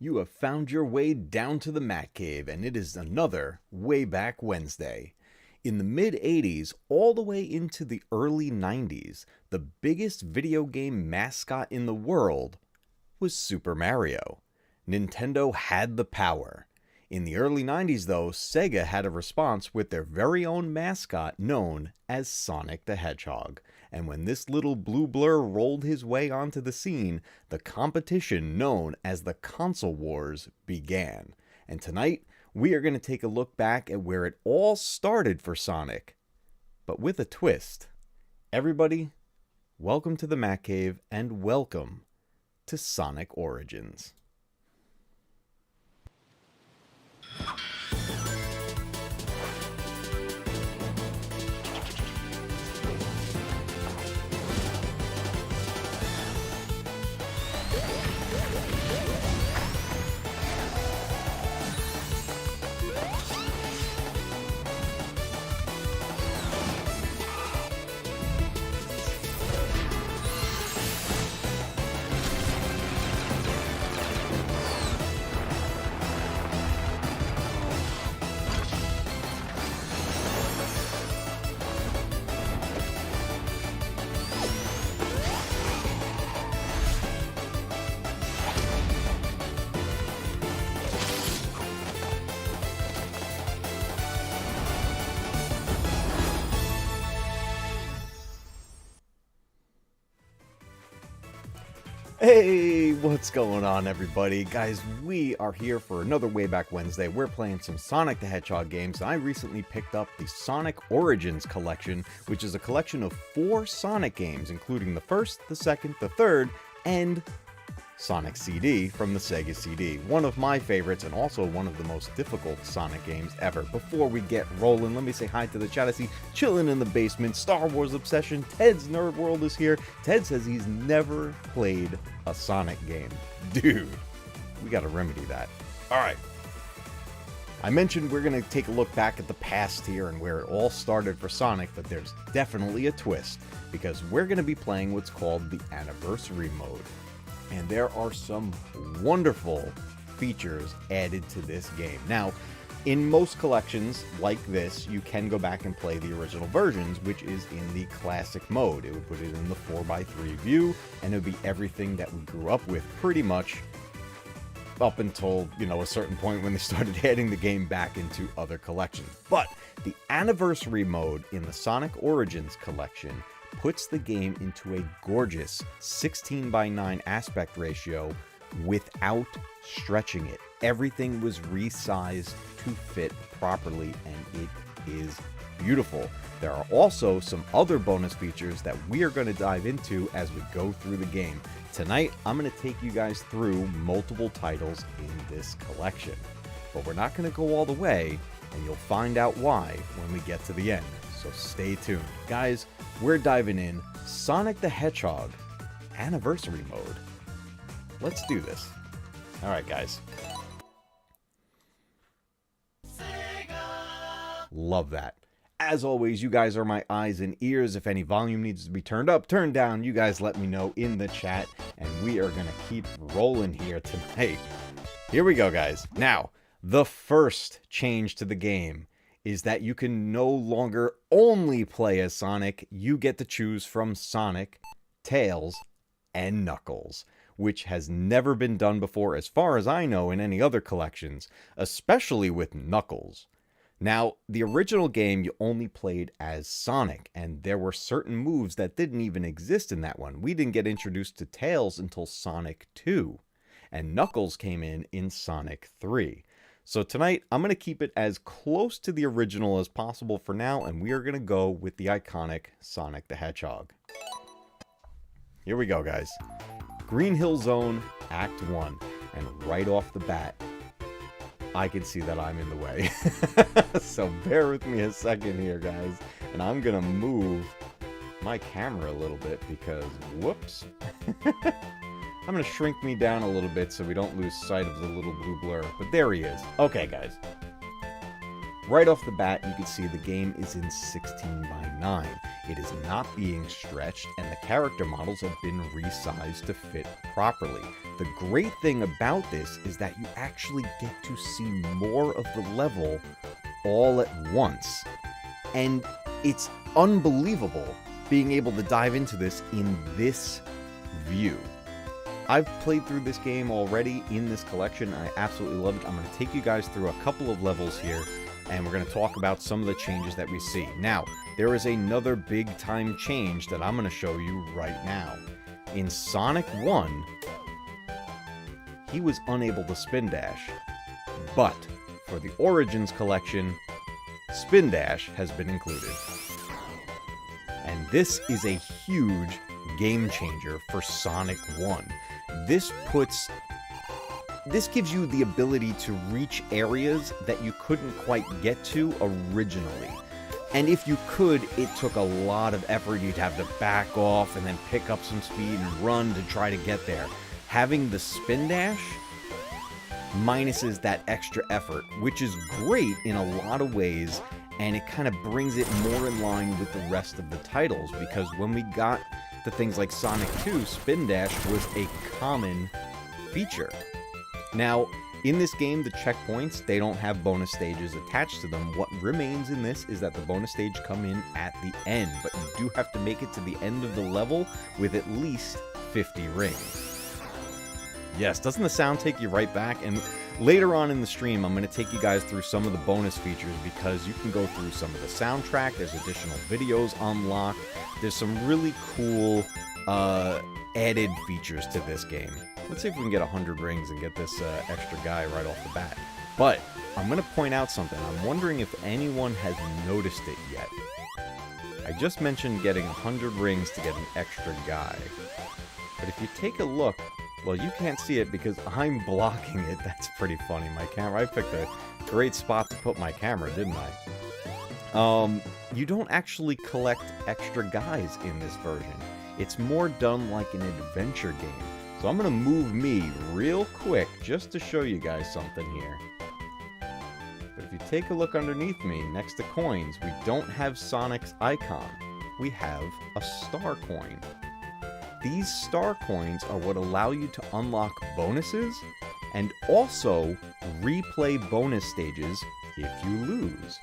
You have found your way down to the Matcave, and it is another Way Back Wednesday. In the mid-80s, all the way into the early 90s, the biggest video game mascot in the world was Super Mario. Nintendo had the power. In the early 90s, though, Sega had a response with their very own mascot known as Sonic the Hedgehog. And when this little blue blur rolled his way onto the scene, the competition known as the Console Wars began. And tonight, we are going to take a look back at where it all started for Sonic, but with a twist. Everybody, welcome to the Matcave, and welcome to Sonic Origins. Hey, what's going on, everybody? Guys, we are here for another Way Back Wednesday. We're playing some Sonic the Hedgehog games. I recently picked up the Sonic Origins collection, which is a collection of 4 Sonic games, including the first, the second, the third, and Sonic CD from the Sega CD. One of my favorites and also one of the most difficult Sonic games ever. Before we get rolling, let me say hi to the chat. I see chilling in the basement, Star Wars Obsession, Ted's Nerd World is here. Ted says he's never played a Sonic game. Dude, we gotta remedy that. Alright. I mentioned we're gonna take a look back at the past here and where it all started for Sonic, but there's definitely a twist, because we're gonna be playing what's called the Anniversary Mode. And there are some wonderful features added to this game. Now, in most collections like this, you can go back and play the original versions, which is in the classic mode. It would put it in the 4x3 view, and it would be everything that we grew up with pretty much up until, a certain point when they started adding the game back into other collections. But the Anniversary Mode in the Sonic Origins collection puts the game into a gorgeous 16:9 aspect ratio without stretching it. Everything was resized to fit properly, and it is beautiful. There are also some other bonus features that we are going to dive into as we go through the game. Tonight, I'm going to take you guys through multiple titles in this collection. But we're not going to go all the way, and you'll find out why when we get to the end. So stay tuned. Guys, we're diving in Sonic the Hedgehog Anniversary Mode. Let's do this. Alright, guys. Sega. Love that. As always, you guys are my eyes and ears. If any volume needs to be turned up, turned down, you guys let me know in the chat. And we are going to keep rolling here tonight. Here we go, guys. Now, the first change to the game is that you can no longer only play as Sonic. You get to choose from Sonic, Tails, and Knuckles, which has never been done before as far as I know in any other collections, especially with Knuckles. Now, the original game you only played as Sonic, and there were certain moves that didn't even exist in that one. We didn't get introduced to Tails until Sonic 2, and Knuckles came in Sonic 3. So tonight, I'm going to keep it as close to the original as possible for now, and we are going to go with the iconic Sonic the Hedgehog. Here we go, guys. Green Hill Zone, Act 1. And right off the bat, I can see that I'm in the way. So bear with me a second here, guys. And I'm going to move my camera a little bit because, whoops. I'm going to shrink me down a little bit so we don't lose sight of the little blue blur. But there he is. Okay, guys. Right off the bat, you can see the game is in 16 by 9. It is not being stretched, and the character models have been resized to fit properly. The great thing about this is that you actually get to see more of the level all at once. And it's unbelievable being able to dive into this in this view. I've played through this game already in this collection. I absolutely love it. I'm going to take you guys through a couple of levels here, and we're going to talk about some of the changes that we see. Now, there is another big time change that I'm going to show you right now. In Sonic 1, he was unable to spin dash, but for the Origins collection, spin dash has been included. And this is a huge game changer for Sonic 1. This gives you the ability to reach areas that you couldn't quite get to originally. And if you could, it took a lot of effort. You'd have to back off and then pick up some speed and run to try to get there. Having the spin dash minuses that extra effort, which is great in a lot of ways, and it kind of brings it more in line with the rest of the titles, because when we got to things like Sonic 2, spin dash was a common feature. Now, in this game, the checkpoints, they don't have bonus stages attached to them. What remains in this is that the bonus stage come in at the end, but you do have to make it to the end of the level with at least 50 rings. Yes, doesn't the sound take you right back? And later on in the stream, I'm going to take you guys through some of the bonus features, because you can go through some of the soundtrack. There's additional videos unlocked. There's some really cool added features to this game. Let's see if we can get 100 rings and get this extra guy right off the bat. But I'm going to point out something. I'm wondering if anyone has noticed it yet. I just mentioned getting 100 rings to get an extra guy. But if you take a look, well, you can't see it because I'm blocking it. That's pretty funny. My camera, I picked a great spot to put my camera, didn't I? You don't actually collect extra guys in this version. It's more done like an adventure game. So I'm going to move me real quick just to show you guys something here. But if you take a look underneath me, next to coins, we don't have Sonic's icon. We have a star coin. These star coins are what allow you to unlock bonuses and also replay bonus stages if you lose.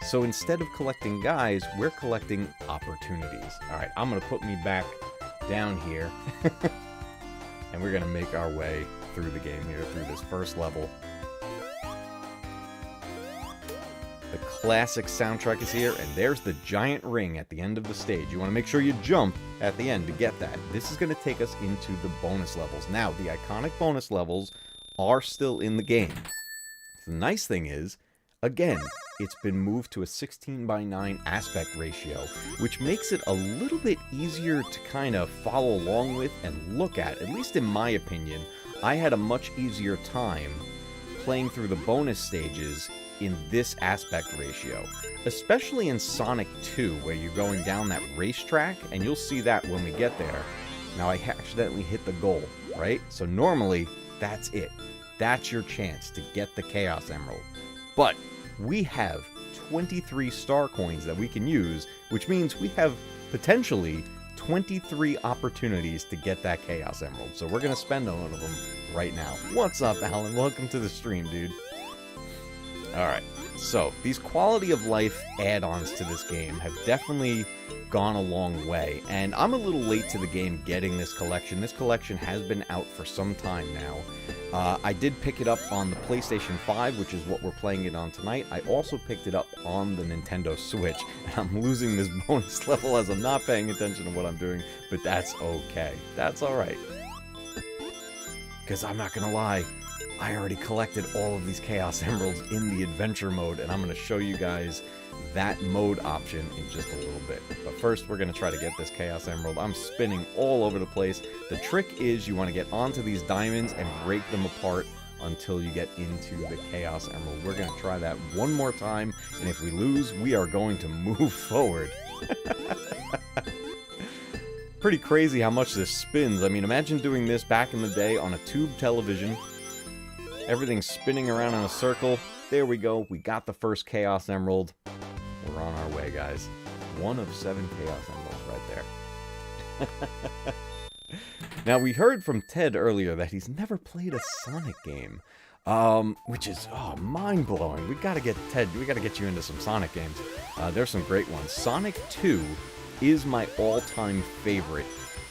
So instead of collecting guys, we're collecting opportunities. Alright, I'm going to put me back down here. And we're going to make our way through the game here, through this first level. The classic soundtrack is here, and there's the giant ring at the end of the stage. You want to make sure you jump at the end to get that. This is going to take us into the bonus levels. Now, the iconic bonus levels are still in the game. The nice thing is, again, it's been moved to a 16 by 9 aspect ratio, which makes it a little bit easier to kind of follow along with and look at least in my opinion. I had a much easier time playing through the bonus stages in this aspect ratio, especially in Sonic 2, where you're going down that racetrack, and you'll see that when we get there. Now, I accidentally hit the goal, right? So normally, that's it. That's your chance to get the Chaos Emerald. But we have 23 star coins that we can use, which means we have potentially 23 opportunities to get that Chaos Emerald. So we're going to spend one of them right now. What's up, Alan? Welcome to the stream, dude. Alright, so these quality of life add-ons to this game have definitely gone a long way, and I'm a little late to the game getting this collection. This collection has been out for some time now. I did pick it up on the PlayStation 5, which is what we're playing it on tonight. I also picked it up on the Nintendo Switch, and I'm losing this bonus level as I'm not paying attention to what I'm doing, but that's okay. That's alright. Because I'm not gonna lie, I already collected all of these Chaos Emeralds in the adventure mode, and I'm going to show you guys that mode option in just a little bit. But first, we're going to try to get this Chaos Emerald. I'm spinning all over the place. The trick is you want to get onto these diamonds and break them apart until you get into the Chaos Emerald. We're going to try that one more time, and if we lose, we are going to move forward. Pretty crazy how much this spins. I mean, imagine doing this back in the day on a tube television. Everything's spinning around in a circle. There we go. We got the first Chaos Emerald. We're on our way, guys. 1 of 7 Chaos Emeralds right there. Now, we heard from Ted earlier that he's never played a Sonic game, which is mind-blowing. We gotta get you into some Sonic games. There's some great ones. Sonic 2 is my all-time favorite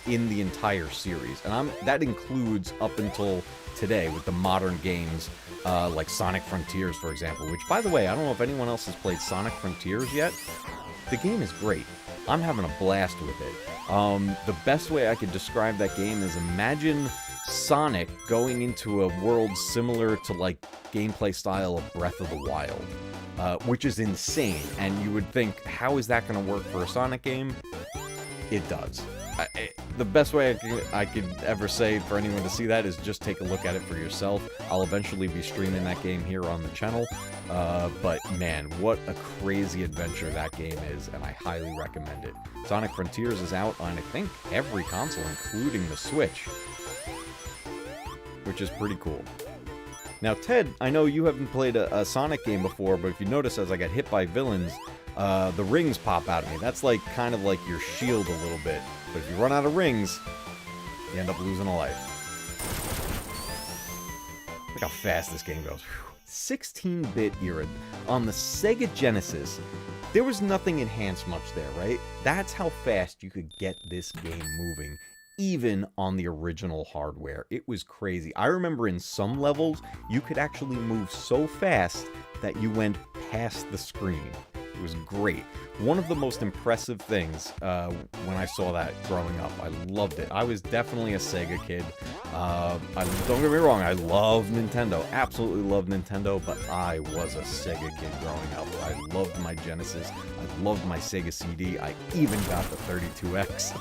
in the entire series, and that includes up until today with the modern games like Sonic Frontiers, for example, which, by the way, I don't know if anyone else has played Sonic Frontiers yet. The game is great. I'm having a blast with it. The best way I could describe that game is imagine Sonic going into a world similar to, like, gameplay style of Breath of the Wild, which is insane, and you would think, how is that going to work for a Sonic game? It does. The best way I could ever say for anyone to see that is just take a look at it for yourself. I'll eventually be streaming that game here on the channel, but man, what a crazy adventure that game is, and I highly recommend it. Sonic Frontiers is out on, I think, every console, including the Switch, which is pretty cool. Now, Ted, I know you haven't played a Sonic game before, but if you notice, as I get hit by villains, the rings pop out of me. That's like kind of like your shield a little bit. But if you run out of rings, you end up losing a life. Look how fast this game goes. 16-bit era. On the Sega Genesis, there was nothing enhanced much there, right? That's how fast you could get this game moving, even on the original hardware. It was crazy. I remember in some levels, you could actually move so fast that you went past the screen. It was great. One of the most impressive things when I saw that growing up. I loved it. I was definitely a Sega kid. Don't get me wrong, I love Nintendo. Absolutely love Nintendo, but I was a Sega kid growing up. I loved my Genesis. I loved my Sega CD. I even got the 32X.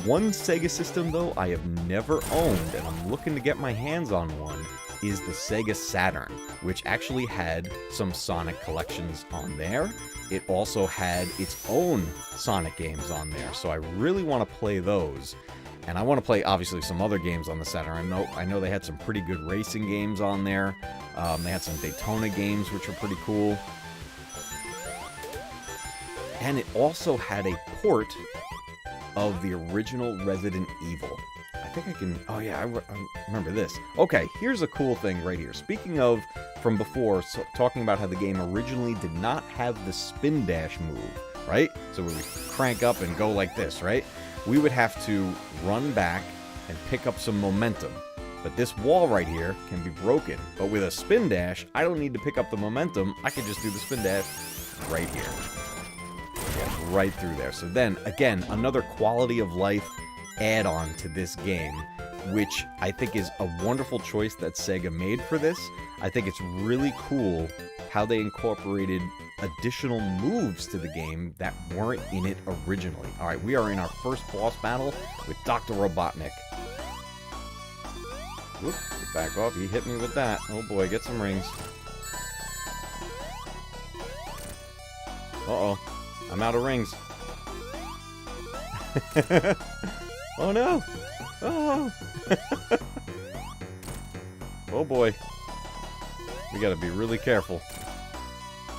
One Sega system, though, I have never owned, and I'm looking to get my hands on one, is the Sega Saturn, which actually had some Sonic collections on there. It also had its own Sonic games on there, so I really want to play those. And I want to play, obviously, some other games on the Saturn. I know they had some pretty good racing games on there. They had some Daytona games, which are pretty cool. And it also had a port of the original Resident Evil. I think I can... Oh, yeah, I remember this. Okay, here's a cool thing right here. Speaking of, from before, talking about how the game originally did not have the spin dash move, right? So we would crank up and go like this, right? We would have to run back and pick up some momentum. But this wall right here can be broken. But with a spin dash, I don't need to pick up the momentum. I can just do the spin dash right here. Yeah, right through there. So then, again, another quality of life add-on to this game, which I think is a wonderful choice that Sega made for this. I think it's really cool how they incorporated additional moves to the game that weren't in it originally. Alright, we are in our first boss battle with Dr. Robotnik. Whoop, back off, he hit me with that. Oh boy, get some rings. Uh-oh, I'm out of rings. Oh no! Oh! Oh boy. We gotta be really careful.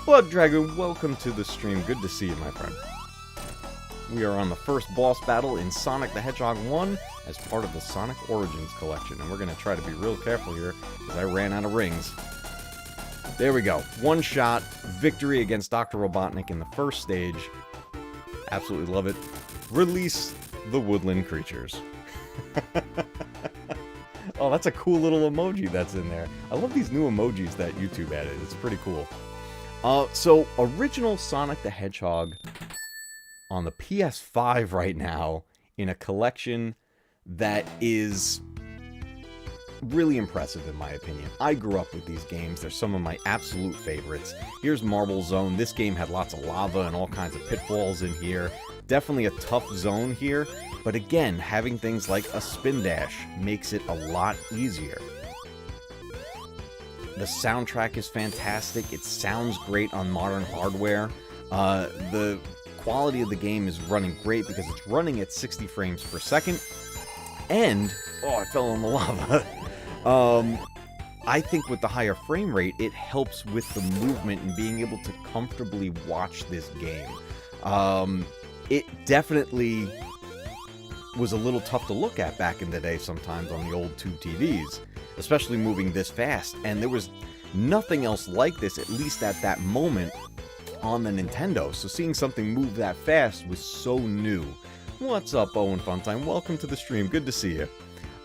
Blood Dragon, welcome to the stream. Good to see you, my friend. We are on the first boss battle in Sonic the Hedgehog 1 as part of the Sonic Origins collection. And we're gonna try to be real careful here, because I ran out of rings. There we go. One shot. Victory against Dr. Robotnik in the first stage. Absolutely love it. Release the woodland creatures. Oh, that's a cool little emoji that's in there. I love these new emojis that YouTube added. It's pretty cool. So, original Sonic the Hedgehog on the PS5 right now in a collection that is really impressive in my opinion. I grew up with these games. They're some of my absolute favorites. Here's Marble Zone. This game had lots of lava and all kinds of pitfalls in here. Definitely a tough zone here, but again, having things like a spin dash makes it a lot easier. The soundtrack is fantastic. It sounds great on modern hardware. The quality of the game is running great because it's running at 60 frames per second. And, oh, I fell in the lava. I think with the higher frame rate, it helps with the movement and being able to comfortably watch this game. It definitely was a little tough to look at back in the day sometimes on the old tube TVs, especially moving this fast, and there was nothing else like this, at least at that moment, on the Nintendo. So seeing something move that fast was so new. What's up, Owen Funtime? Welcome to the stream. Good to see you.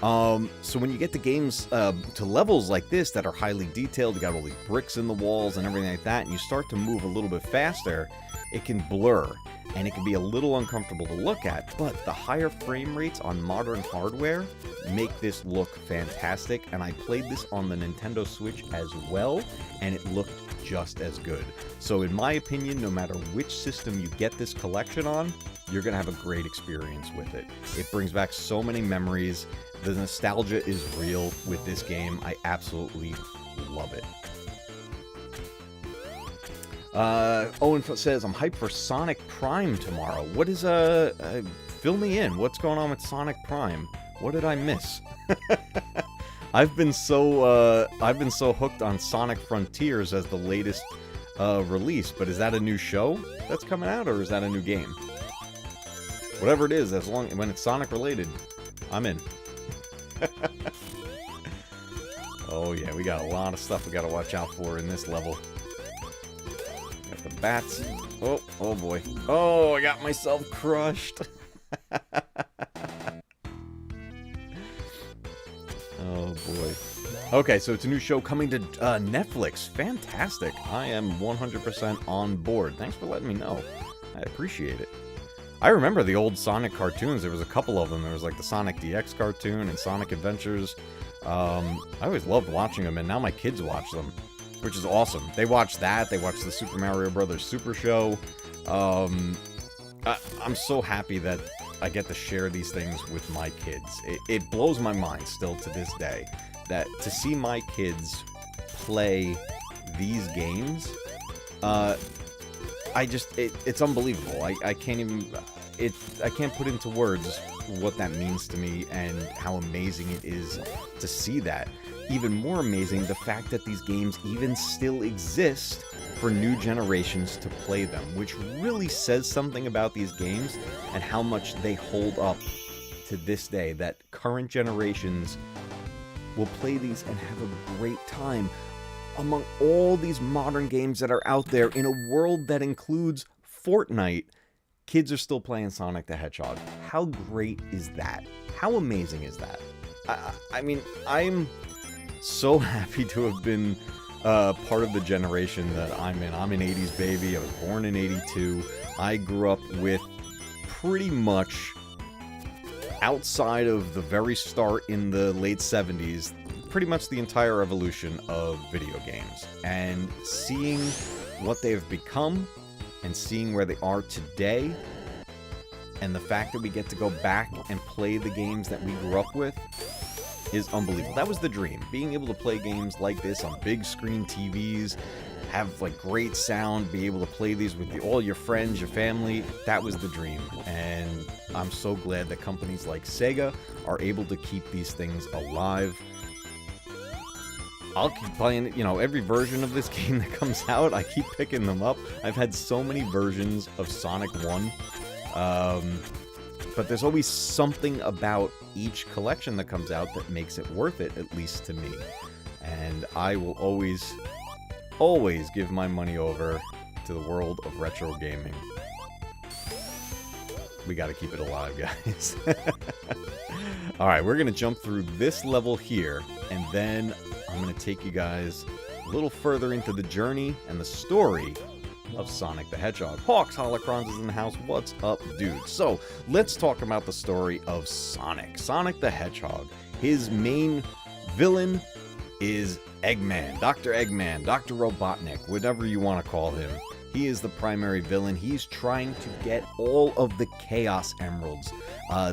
So when you get the games to levels like this that are highly detailed, you got all these bricks in the walls and everything like that, and you start to move a little bit faster, it can blur, and it can be a little uncomfortable to look at, but the higher frame rates on modern hardware make this look fantastic, and I played this on the Nintendo Switch as well, and it looked just as good. So in my opinion, no matter which system you get this collection on, you're going to have a great experience with it. It brings back so many memories. The nostalgia is real with this game. I absolutely love it. Owen says, I'm hyped for Sonic Prime tomorrow. What is, fill me in. What's going on with Sonic Prime? What did I miss? I've been so hooked on Sonic Frontiers as the latest release, but is that a new show that's coming out, or is that a new game? Whatever it is, when it's Sonic related, I'm in. Oh yeah, we got a lot of stuff we gotta watch out for in this level. Got the bats. Oh boy. Oh, I got myself crushed. Oh boy. Okay, so it's a new show coming to Netflix. Fantastic. I am 100% on board. Thanks for letting me know. I appreciate it. I remember the old Sonic cartoons. There was a couple of them. There was like the Sonic DX cartoon and Sonic Adventures. I always loved watching them, and now my kids watch them, which is awesome. They watch that. They watch the Super Mario Brothers Super Show. I'm so happy that I get to share these things with my kids. It blows my mind still to this day that to see my kids play these games, it's unbelievable. I can't even, I can't put into words what that means to me and how amazing it is to see that. Even more amazing, the fact that these games even still exist for new generations to play them, which really says something about these games and how much they hold up to this day, that current generations will play these and have a great time among all these modern games that are out there in a world that includes Fortnite. Kids are still playing Sonic the Hedgehog. How great is that? How amazing is that? I mean, I'm so happy to have been part of the generation that I'm in. I'm an 80s baby. I was born in 82. I grew up with pretty much, outside of the very start in the late 70s, pretty much the entire evolution of video games. And seeing what they've become and seeing where they are today, and the fact that we get to go back and play the games that we grew up with is unbelievable. That was the dream. Being able to play games like this on big screen TVs, have like great sound, be able to play these with all your friends, your family, that was the dream. And I'm so glad that companies like Sega are able to keep these things alive. I'll keep playing, you know, every version of this game that comes out, I keep picking them up. I've had so many versions of Sonic 1. But there's always something about each collection that comes out that makes it worth it, at least to me. And I will always give my money over to the world of retro gaming. We gotta keep it alive, guys. Alright, we're gonna jump through this level here, and then I'm gonna take you guys a little further into the journey and the story of Sonic the Hedgehog. Hawks Holocrons is in the house. What's up, dude? So, let's talk about the story of Sonic. Sonic the Hedgehog. His main villain is Eggman. Dr. Eggman, Dr. Robotnik, whatever you want to call him. He is the primary villain. He's trying to get all of the Chaos Emeralds.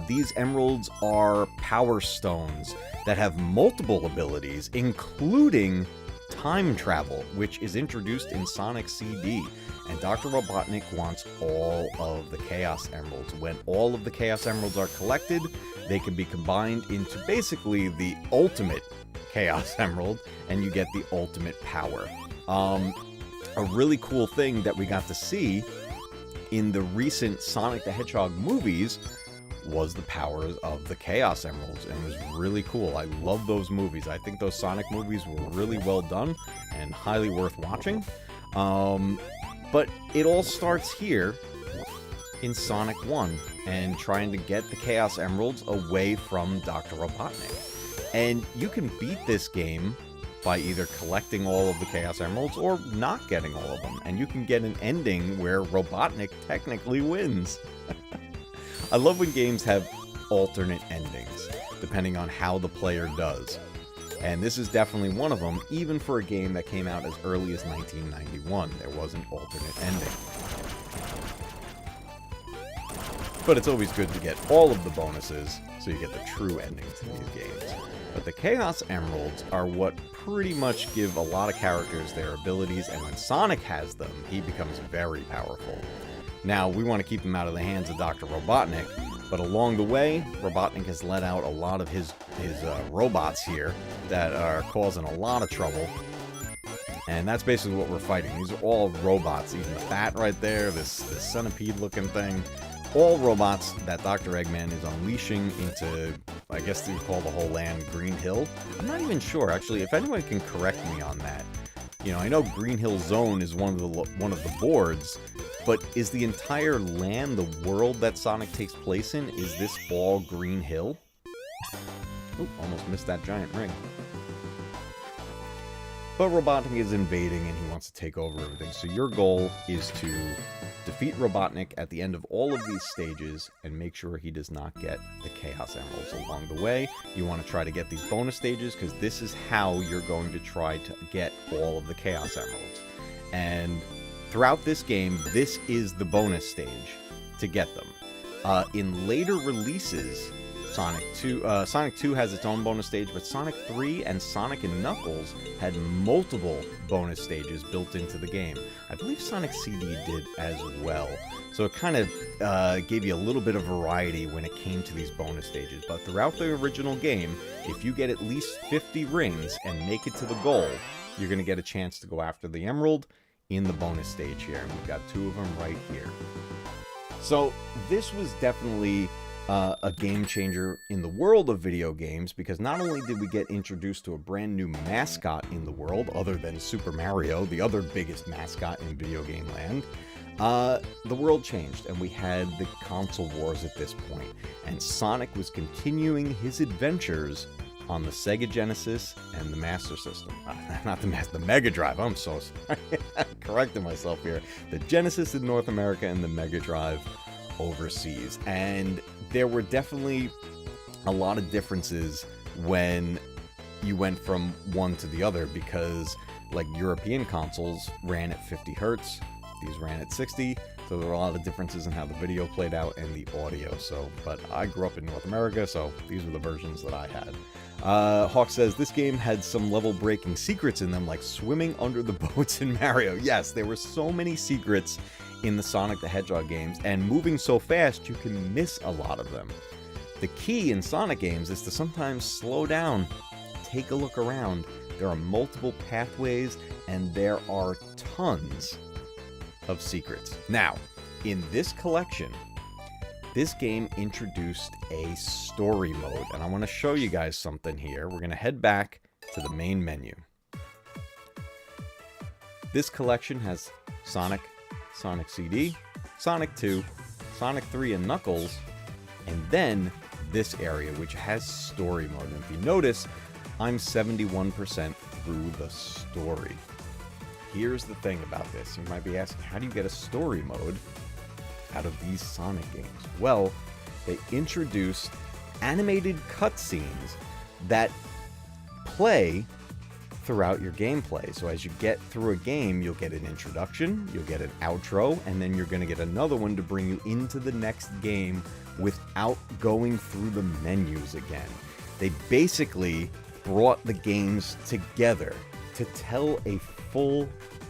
These emeralds are power stones that have multiple abilities, including time travel, which is introduced in Sonic CD. and Dr. Robotnik wants all of the Chaos Emeralds. When all of the Chaos Emeralds are collected, they can be combined into basically the ultimate Chaos Emerald, and you get the ultimate power. A really cool thing that we got to see in the recent Sonic the Hedgehog movies was the powers of the Chaos Emeralds, and it was really cool. I love those movies. I think those Sonic movies were really well done and highly worth watching. But it all starts here in Sonic 1 and trying to get the Chaos Emeralds away from Dr. Robotnik. And you can beat this game by either collecting all of the Chaos Emeralds or not getting all of them. And you can get an ending where Robotnik technically wins. I love when games have alternate endings, depending on how the player does. And this is definitely one of them, even for a game that came out as early as 1991. There was an alternate ending. But it's always good to get all of the bonuses, so you get the true ending to these games. But the Chaos Emeralds are what pretty much give a lot of characters their abilities, and when Sonic has them, he becomes very powerful. Now, we want to keep him out of the hands of Dr. Robotnik, but along the way, Robotnik has let out a lot of his robots here that are causing a lot of trouble. And that's basically what we're fighting. These are all robots, even the bat right there, this centipede-looking thing. All robots that Dr. Eggman is unleashing into, I guess you call the whole land Green Hill. I'm not even sure, actually, if anyone can correct me on that. You know, I know Green Hill Zone is one of the boards, but is the entire land, the world that Sonic takes place in, is this all Green Hill? Oop, almost missed that giant ring. But Robotnik is invading and he wants to take over everything. So your goal is to defeat Robotnik at the end of all of these stages and make sure he does not get the Chaos Emeralds along the way. You want to try to get these bonus stages because this is how you're going to try to get all of the Chaos Emeralds. And throughout this game, this is the bonus stage to get them. In later releases, Sonic 2 has its own bonus stage, but Sonic 3 and Sonic and Knuckles had multiple bonus stages built into the game. I believe Sonic CD did as well. So it kind of gave you a little bit of variety when it came to these bonus stages. But throughout the original game, if you get at least 50 rings and make it to the goal, you're going to get a chance to go after the Emerald in the bonus stage here. And we've got 2 of them right here. So this was definitely a game changer in the world of video games, because not only did we get introduced to a brand new mascot in the world, other than Super Mario, the other biggest mascot in video game land, the world changed and we had the console wars at this point, and Sonic was continuing his adventures on the Sega Genesis and the Master System. The Mega Drive, I'm so sorry. Correcting myself here. The Genesis in North America and the Mega Drive overseas. And there were definitely a lot of differences when you went from one to the other, because like European consoles ran at 50 hertz, these ran at 60, so there were a lot of differences in how the video played out and the audio. So, but I grew up in North America, so these were the versions that I had. Hawk says, this game had some level-breaking secrets in them, like swimming under the boats in Mario. Yes, there were so many secrets in the Sonic the Hedgehog games, and moving so fast, you can miss a lot of them. The key in Sonic games is to sometimes slow down, take a look around. There are multiple pathways, and there are tons of secrets. Now, in this collection, this game introduced a story mode, and I want to show you guys something here. We're going to head back to the main menu. This collection has Sonic, Sonic CD, Sonic 2, Sonic 3 and Knuckles, and then this area, which has story mode. And if you notice, I'm 71% through the story. Here's the thing about this. You might be asking, how do you get a story mode out of these Sonic games? Well, they introduced animated cutscenes that play throughout your gameplay. So as you get through a game, you'll get an introduction, you'll get an outro, and then you're going to get another one to bring you into the next game without going through the menus again. They basically brought the games together to tell a full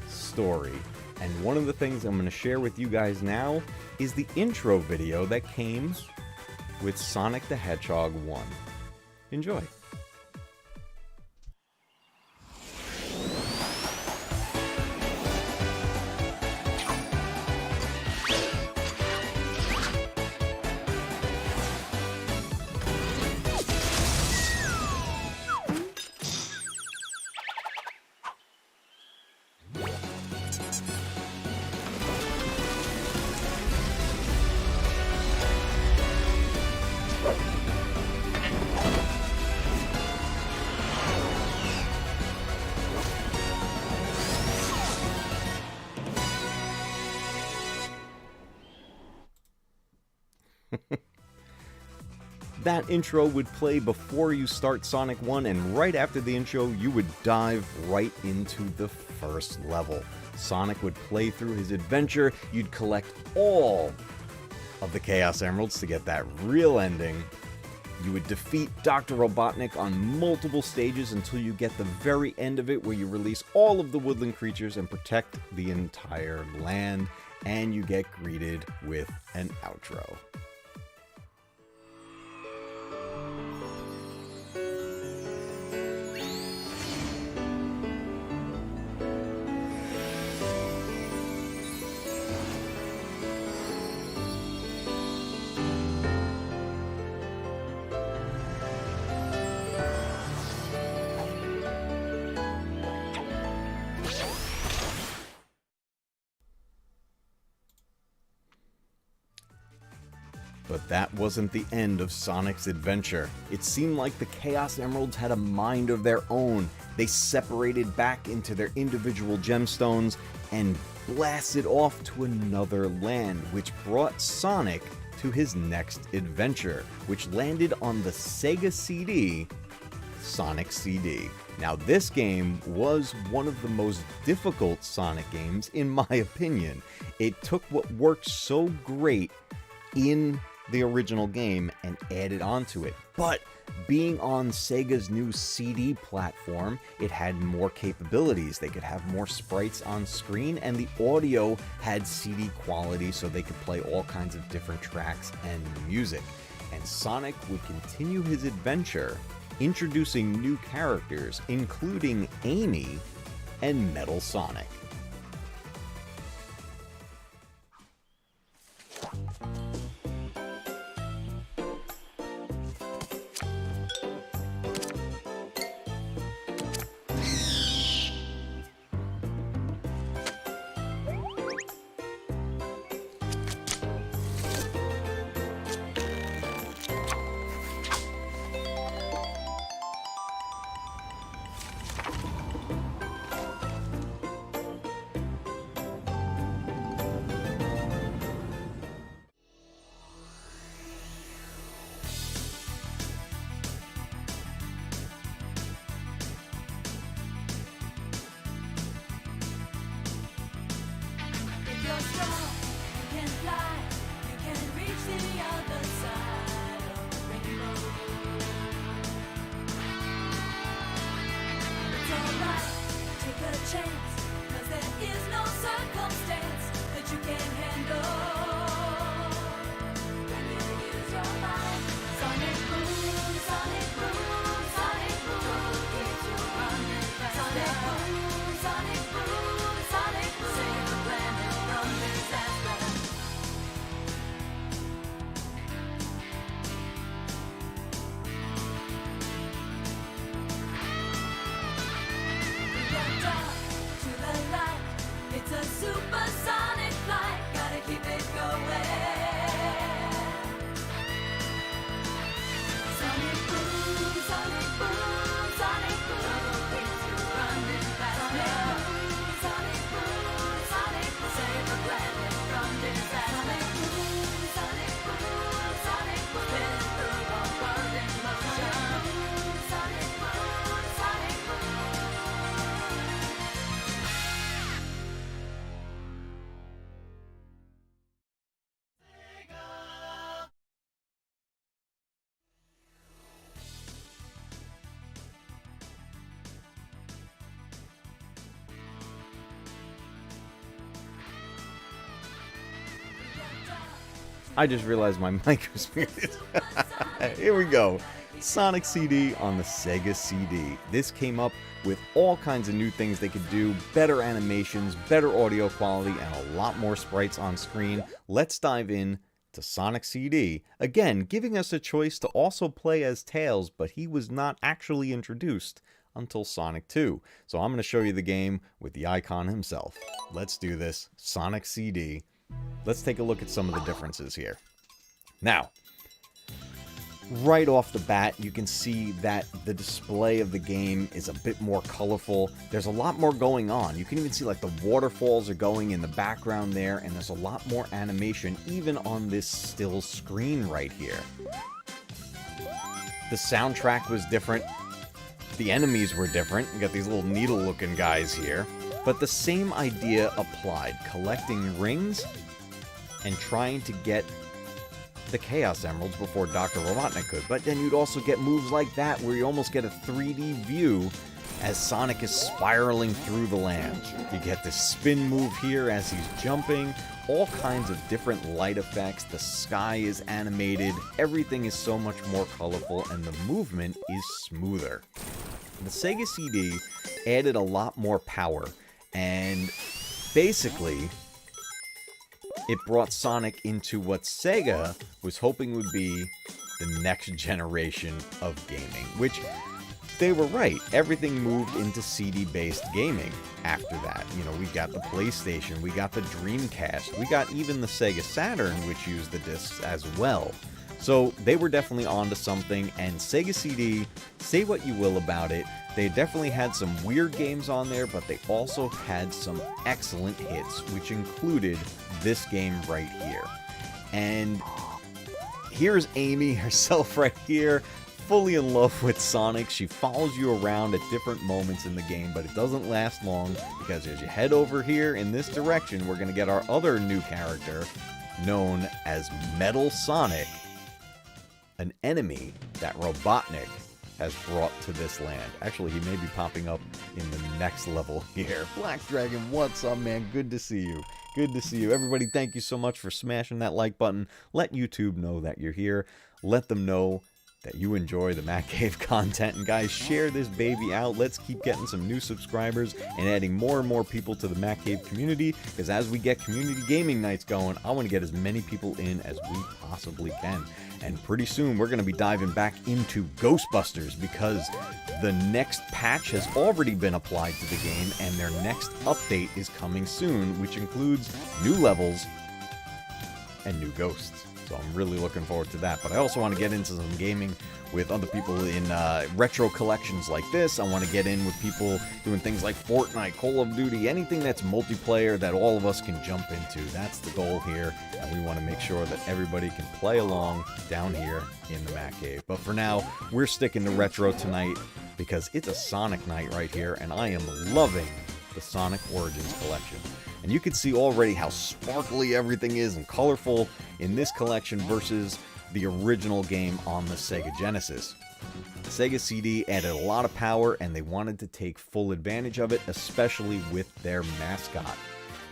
story And one of the things I'm going to share with you guys now is the intro video that came with Sonic the Hedgehog 1. Enjoy. That intro would play before you start Sonic 1, and right after the intro, you would dive right into the first level. Sonic would play through his adventure, you'd collect all of the Chaos Emeralds to get that real ending. You would defeat Dr. Robotnik on multiple stages until you get the very end of it, where you release all of the woodland creatures and protect the entire land, and you get greeted with an outro. But that wasn't the end of Sonic's adventure. It seemed like the Chaos Emeralds had a mind of their own. They separated back into their individual gemstones and blasted off to another land, which brought Sonic to his next adventure, which landed on the Sega CD, Sonic CD. Now, this game was one of the most difficult Sonic games, in my opinion. It took what worked so great in the original game and added onto it. But being on Sega's new CD platform, it had more capabilities. They could have more sprites on screen, and the audio had CD quality, so they could play all kinds of different tracks and music. And Sonic would continue his adventure, introducing new characters, including Amy and Metal Sonic. I just realized my mic was muted. Here we go. Sonic CD on the Sega CD. This came up with all kinds of new things they could do, better animations, better audio quality, and a lot more sprites on screen. Let's dive in to Sonic CD, again giving us a choice to also play as Tails, but he was not actually introduced until Sonic 2. So I'm going to show you the game with the icon himself. Let's do this. Sonic CD. Let's take a look at some of the differences here. Now, right off the bat, you can see that the display of the game is a bit more colorful. There's a lot more going on. You can even see like the waterfalls are going in the background there, and there's a lot more animation even on this still screen right here. The soundtrack was different. The enemies were different. You got these little needle-looking guys here. But the same idea applied. Collecting rings and trying to get the Chaos Emeralds before Dr. Robotnik could. But then you'd also get moves like that where you almost get a 3D view as Sonic is spiraling through the land. You get this spin move here as he's jumping. All kinds of different light effects. The sky is animated. Everything is so much more colorful and the movement is smoother. The Sega CD added a lot more power, and basically it brought Sonic into what Sega was hoping would be the next generation of gaming, which they were right. Everything moved into CD-based gaming after that. You know, we got the PlayStation, we got the Dreamcast, we got even the Sega Saturn, which used the discs as well. So they were definitely onto something, and Sega CD, say what you will about it, they definitely had some weird games on there, but they also had some excellent hits, which included this game right here. And here's Amy herself right here, fully in love with Sonic. She follows you around at different moments in the game, but it doesn't last long, because as you head over here in this direction, we're going to get our other new character, known as Metal Sonic, an enemy that Robotnik has brought to this land. Actually, he may be popping up in the next level here. Black Dragon, what's up, man? Good to see you. Good to see you. Everybody, thank you so much for smashing that like button. Let YouTube know that you're here. Let them know that you enjoy the Matcave content. And guys, share this baby out. Let's keep getting some new subscribers and adding more and more people to the Matcave community, because as we get community gaming nights going, I want to get as many people in as we possibly can. And pretty soon we're going to be diving back into Ghostbusters, because the next patch has already been applied to the game and their next update is coming soon, which includes new levels and new ghosts. So I'm really looking forward to that. But I also want to get into some gaming with other people in retro collections like this. I want to get in with people doing things like Fortnite, Call of Duty, anything that's multiplayer that all of us can jump into. That's the goal here, and we want to make sure that everybody can play along down here in the Matcave. But for now, we're sticking to retro tonight because it's a Sonic night right here, and I am loving the Sonic Origins collection. And you can see already how sparkly everything is and colorful in this collection versus the original game on the Sega Genesis. Sega CD added a lot of power, and they wanted to take full advantage of it, especially with their mascot.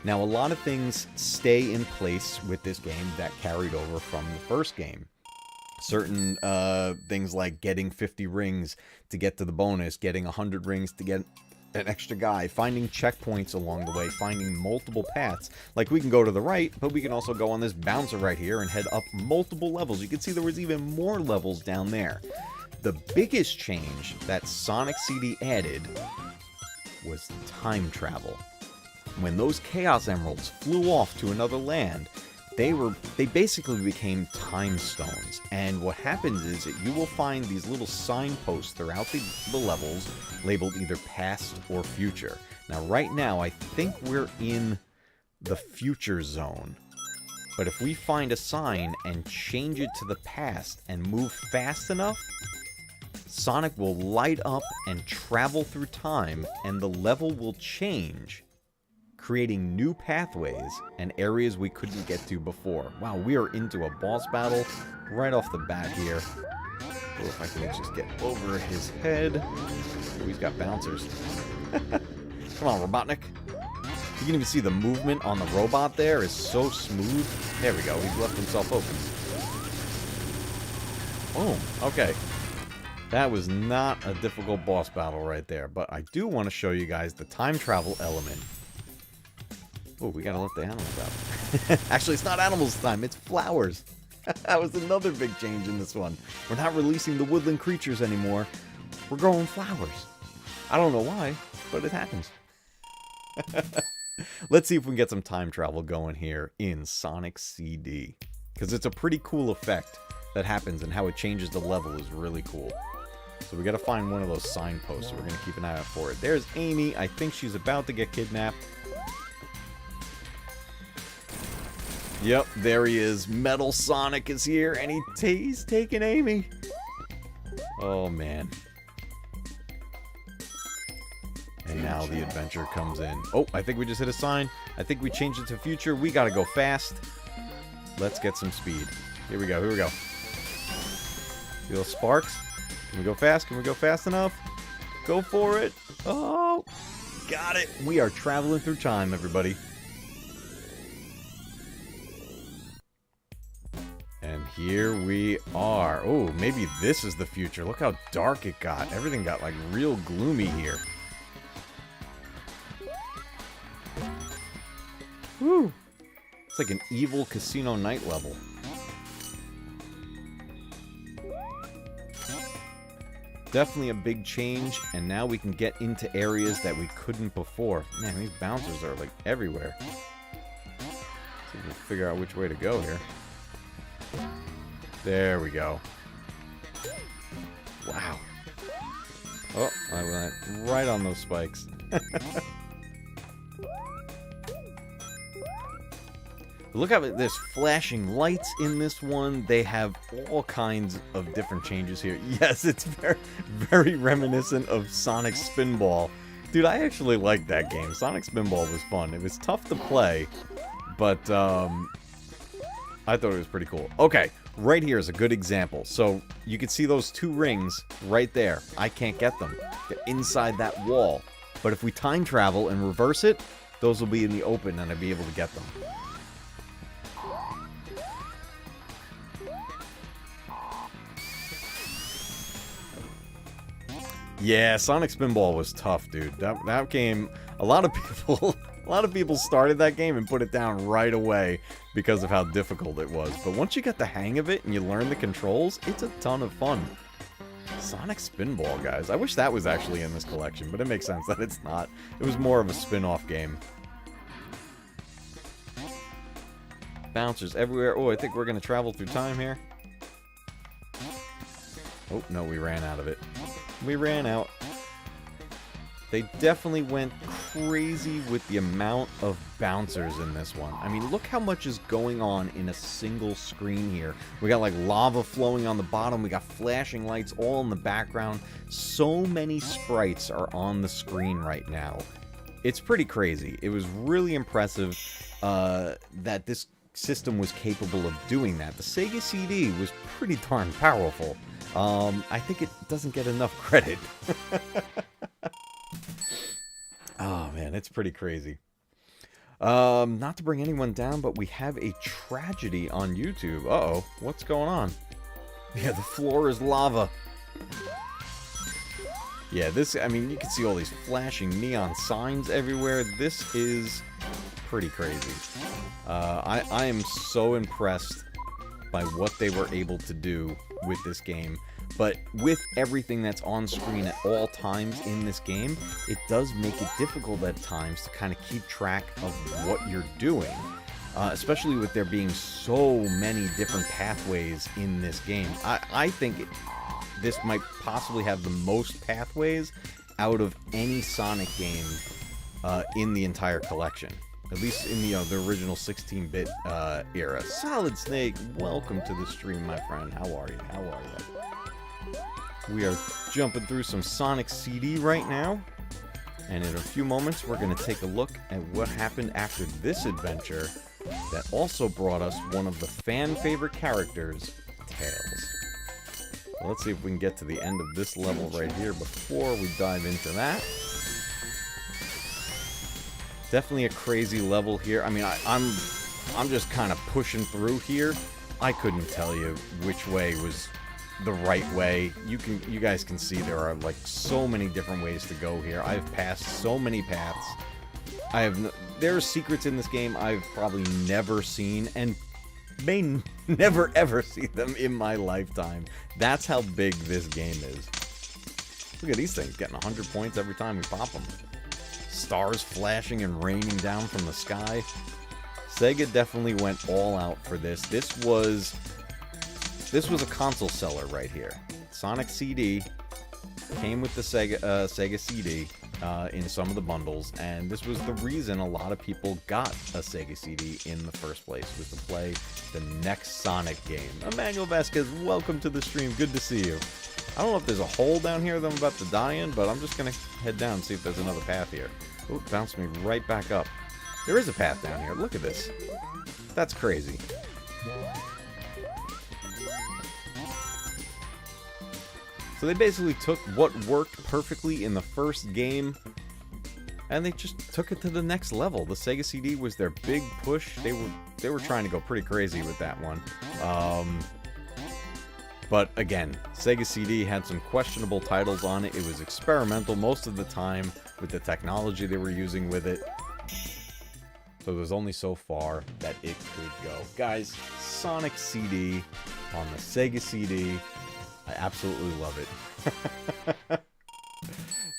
Now, a lot of things stay in place with this game that carried over from the first game. Certain things like getting 50 rings to get to the bonus, getting 100 rings to get an extra guy, finding checkpoints along the way, finding multiple paths. Like, we can go to the right, but we can also go on this bouncer right here and head up multiple levels. You can see there was even more levels down there. The biggest change that Sonic CD added was time travel. When those Chaos Emeralds flew off to another land, they basically became time stones. And what happens is that you will find these little signposts throughout the levels labeled either past or future. Now, right now, I think we're in the future zone. But if we find a sign and change it to the past and move fast enough, Sonic will light up and travel through time, and the level will change, creating new pathways and areas we couldn't get to before. Wow, we are into a boss battle right off the bat here. Oh, if I can just get over his head. Oh, he's got bouncers. Come on, Robotnik. You can even see the movement on the robot there is so smooth. There we go. He's left himself open. Boom. Okay. That was not a difficult boss battle right there. But I do want to show you guys the time travel element. Oh, we gotta let the animals out. Actually, it's not animals this time. It's flowers. That was another big change in this one. We're not releasing the woodland creatures anymore. We're growing flowers. I don't know why, but it happens. Let's see if we can get some time travel going here in Sonic CD. Because it's a pretty cool effect that happens, and how it changes the level is really cool. So we gotta find one of those signposts, so we're gonna keep an eye out for it. There's Amy. I think she's about to get kidnapped. Yep, there he is. Metal Sonic is here, and he's taking Amy. Oh, man. And now the adventure comes in. Oh, I think we just hit a sign. I think we changed it to future. We gotta go fast. Let's get some speed. Here we go, here we go. See those sparks? Can we go fast? Can we go fast enough? Go for it. Oh, got it. We are traveling through time, everybody. And here we are. Oh, maybe this is the future. Look how dark it got. Everything got like real gloomy here. Whew. It's like an evil casino night level. Definitely a big change, and now we can get into areas that we couldn't before. Man, these bouncers are like everywhere. Let's see if we can figure out which way to go here. There we go. Wow. Oh, I went right on those spikes. Look how there's flashing lights in this one. They have all kinds of different changes here. Yes, it's very, very reminiscent of Sonic Spinball. Dude, I actually liked that game. Sonic Spinball was fun. It was tough to play, but I thought it was pretty cool. Okay, right here is a good example. So you can see those two rings right there. I can't get them. They're inside that wall. But if we time travel and reverse it, those will be in the open and I'll be able to get them. Yeah, Sonic Spinball was tough, dude. That game, a lot of people started that game and put it down right away because of how difficult it was. But once you get the hang of it and you learn the controls, it's a ton of fun. Sonic Spinball, guys. I wish that was actually in this collection, but it makes sense that it's not. It was more of a spin-off game. Bouncers everywhere. Oh, I think we're going to travel through time here. Oh, no, we ran out of it. We ran out. They definitely went crazy with the amount of bouncers in this one. I mean, look how much is going on in a single screen here. We got like lava flowing on the bottom. We got flashing lights all in the background. So many sprites are on the screen right now. It's pretty crazy. It was really impressive that this system was capable of doing that. The Sega CD was pretty darn powerful. I think it doesn't get enough credit. Oh, man, it's pretty crazy. Not to bring anyone down, but we have a tragedy on YouTube. Uh-oh, what's going on? Yeah, the floor is lava. Yeah, this, I mean, you can see all these flashing neon signs everywhere. This is pretty crazy. I am so impressed by what they were able to do with this game. But with everything that's on screen at all times in this game, it does make it difficult at times to kind of keep track of what you're doing. Especially with there being so many different pathways in this game. I think this might possibly have the most pathways out of any Sonic game in the entire collection. At least in the original 16-bit era. Solid Snake, welcome to the stream, my friend. How are you? How are you? We are jumping through some Sonic CD right now. And in a few moments, we're going to take a look at what happened after this adventure that also brought us one of the fan-favorite characters, Tails. Well, let's see if we can get to the end of this level right here before we dive into that. Definitely a crazy level here. I mean, I'm just kind of pushing through here. I couldn't tell you which way was the right way. You guys can see there are like so many different ways to go here. I've passed so many paths. There are secrets in this game I've probably never seen and may never ever see them in my lifetime. That's how big this game is. Look at these things getting 100 points every time we pop them. Stars flashing and raining down from the sky. Sega definitely went all out for this. This was a console seller right here. Sonic CD came with the Sega CD in some of the bundles, and this was the reason a lot of people got a Sega CD in the first place, was to play the next Sonic game. Emmanuel Vasquez, welcome to the stream. Good to see you. I don't know if there's a hole down here that I'm about to die in, but I'm just going to head down and see if there's another path here. Oh, it bounced me right back up. There is a path down here. Look at this. That's crazy. So they basically took what worked perfectly in the first game, and they just took it to the next level. The Sega CD was their big push. They were trying to go pretty crazy with that one. But again, Sega CD had some questionable titles on it. It was experimental most of the time with the technology they were using with it. So there's only so far that it could go. Guys, Sonic CD on the Sega CD. I absolutely love it.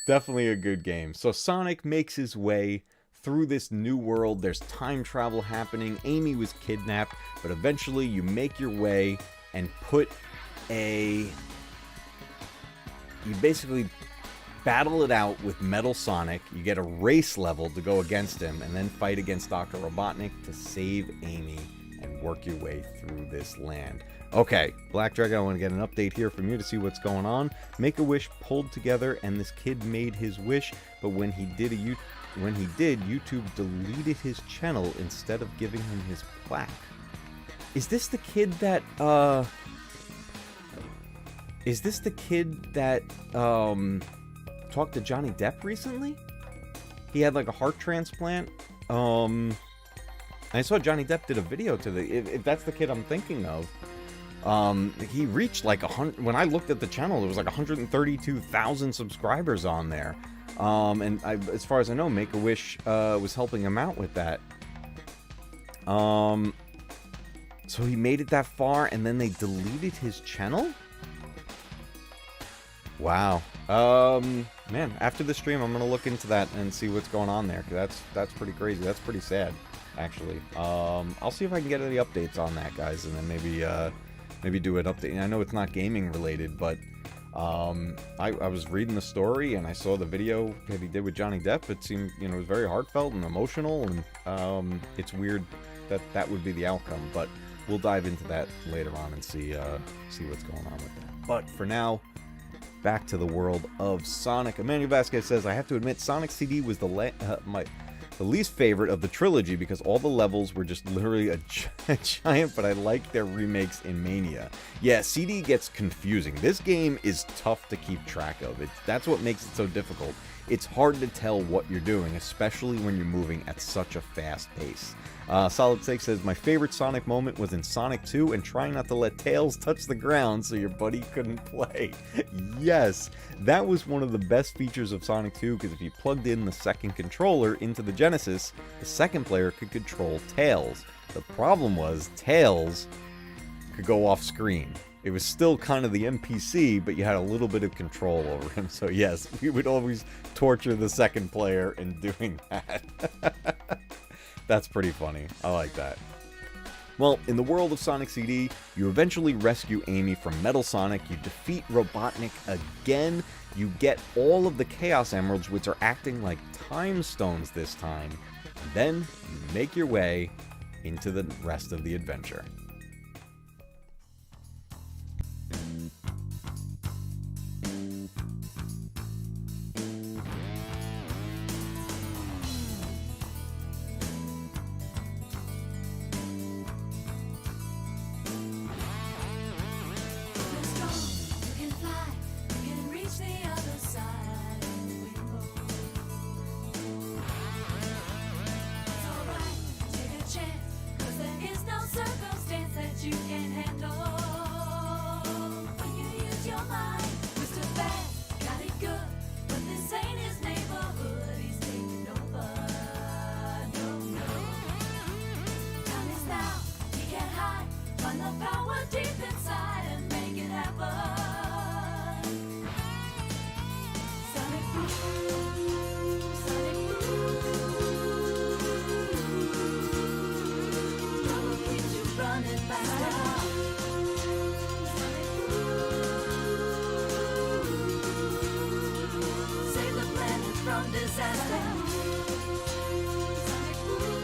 Definitely a good game. So Sonic makes his way through this new world. There's time travel happening. Amy was kidnapped, but eventually you make your way and you basically battle it out with Metal Sonic. You get a race level to go against him, and then fight against Dr. Robotnik to save Amy and work your way through this land. Okay, Black Dragon, I want to get an update here from you to see what's going on. Make-A-Wish pulled together, and this kid made his wish, but when he did, YouTube deleted his channel instead of giving him his plaque. Is this the kid that, talked to Johnny Depp recently? He had like a heart transplant. I saw Johnny Depp did a video to if that's the kid I'm thinking of. He reached like 100. When I looked at the channel, there was like 132,000 subscribers on there. And as far as I know, Make-A-Wish was helping him out with that. So he made it that far, and then they deleted his channel? Wow. Man, after the stream, I'm gonna look into that and see what's going on there, because that's pretty crazy. That's pretty sad, actually. I'll see if I can get any updates on that, guys, and then maybe do an update. I know it's not gaming related, but I was reading the story and I saw the video that he did with Johnny Depp. It seemed, it was very heartfelt and emotional, and it's weird that would be the outcome, but we'll dive into that later on and see what's going on with that. But for now, back to the world of Sonic. Emmanuel Vasquez says, I have to admit, Sonic CD was the least favorite of the trilogy because all the levels were just literally a giant, but I like their remakes in Mania. Yeah, CD gets confusing. This game is tough to keep track of. That's what makes it so difficult. It's hard to tell what you're doing, especially when you're moving at such a fast pace. Solid Steak says, my favorite Sonic moment was in Sonic 2 and trying not to let Tails touch the ground so your buddy couldn't play. Yes, that was one of the best features of Sonic 2, because if you plugged in the second controller into the Genesis, the second player could control Tails. The problem was Tails could go off screen. It was still kind of the NPC, but you had a little bit of control over him. So yes, we would always torture the second player in doing that. That's pretty funny. I like that. Well, in the world of Sonic CD, you eventually rescue Amy from Metal Sonic, you defeat Robotnik again, you get all of the Chaos Emeralds, which are acting like time stones this time, and then you make your way into the rest of the adventure. deep inside and make it happen. Sonic Boom, Sonic Boom. Love keeps you running faster. Sonic Boom. Save the planet from disaster. Sonic Boom.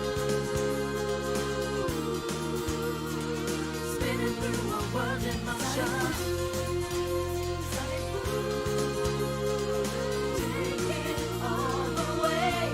Spinning through a world in motion. Sonic Boom. Take it all the way.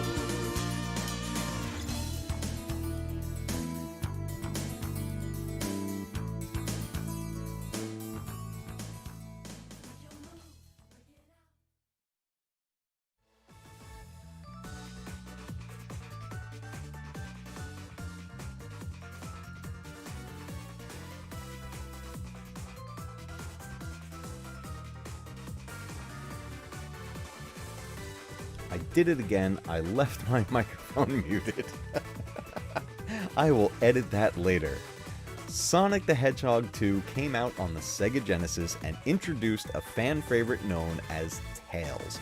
I did it again. I left my microphone muted. I will edit that later. Sonic the Hedgehog 2 came out on the Sega Genesis and introduced a fan favorite known as Tails.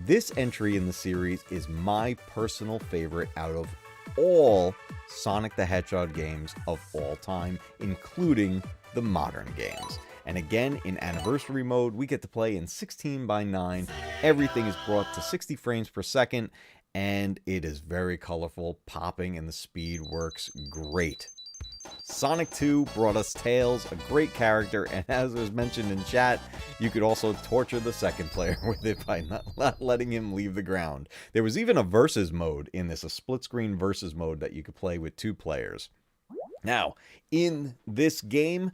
This entry in the series is my personal favorite out of all Sonic the Hedgehog games of all time, including the modern games. And again, in Anniversary Mode, we get to play in 16:9. Everything is brought to 60 frames per second, and it is very colorful, popping, and the speed works great. Sonic 2 brought us Tails, a great character, and as was mentioned in chat, you could also torture the second player with it by not letting him leave the ground. There was even a versus mode in this, a split-screen versus mode that you could play with 2 players. Now, in this game,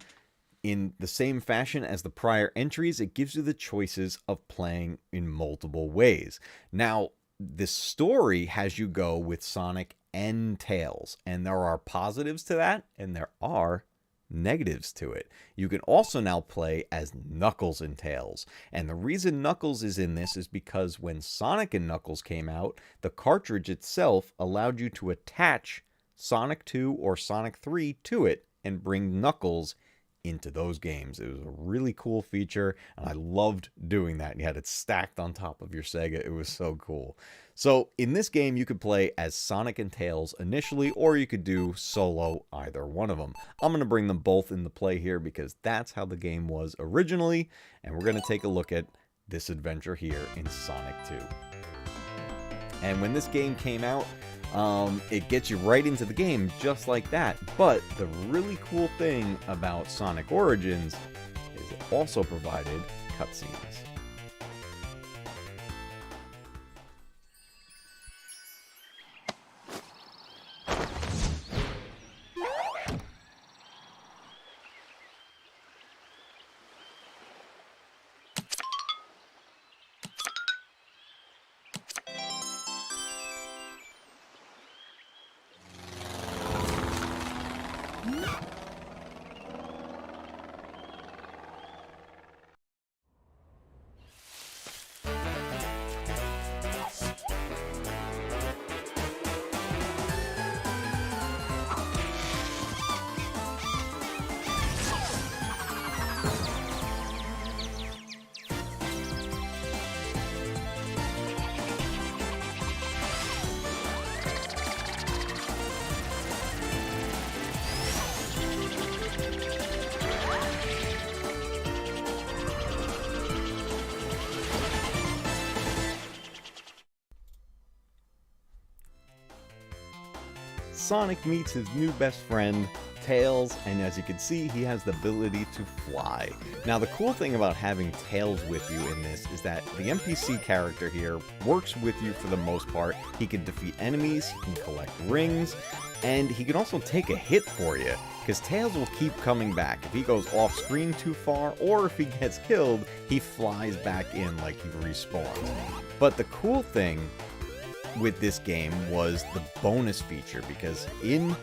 in the same fashion as the prior entries, it gives you the choices of playing in multiple ways. Now, this story has you go with Sonic and Tails, and there are positives to that, and there are negatives to it. You can also now play as Knuckles and Tails, and the reason Knuckles is in this is because when Sonic and Knuckles came out, the cartridge itself allowed you to attach Sonic 2 or Sonic 3 to it and bring Knuckles into those games. It was a really cool feature, and I loved doing that. You had it stacked on top of your Sega. It was so cool. So in this game, you could play as Sonic and Tails initially, or you could do solo either one of them. I'm going to bring them both into play here because that's how the game was originally, and we're going to take a look at this adventure here in Sonic 2. And when this game came out, it gets you right into the game just like that. But the really cool thing about Sonic Origins is it also provided cutscenes. Sonic meets his new best friend, Tails, and as you can see, he has the ability to fly. Now, the cool thing about having Tails with you in this is that the NPC character here works with you for the most part. He can defeat enemies, he can collect rings, and he can also take a hit for you, because Tails will keep coming back. If he goes off screen too far, or if he gets killed, he flies back in like he respawns. But the cool thing with this game was the bonus feature, because in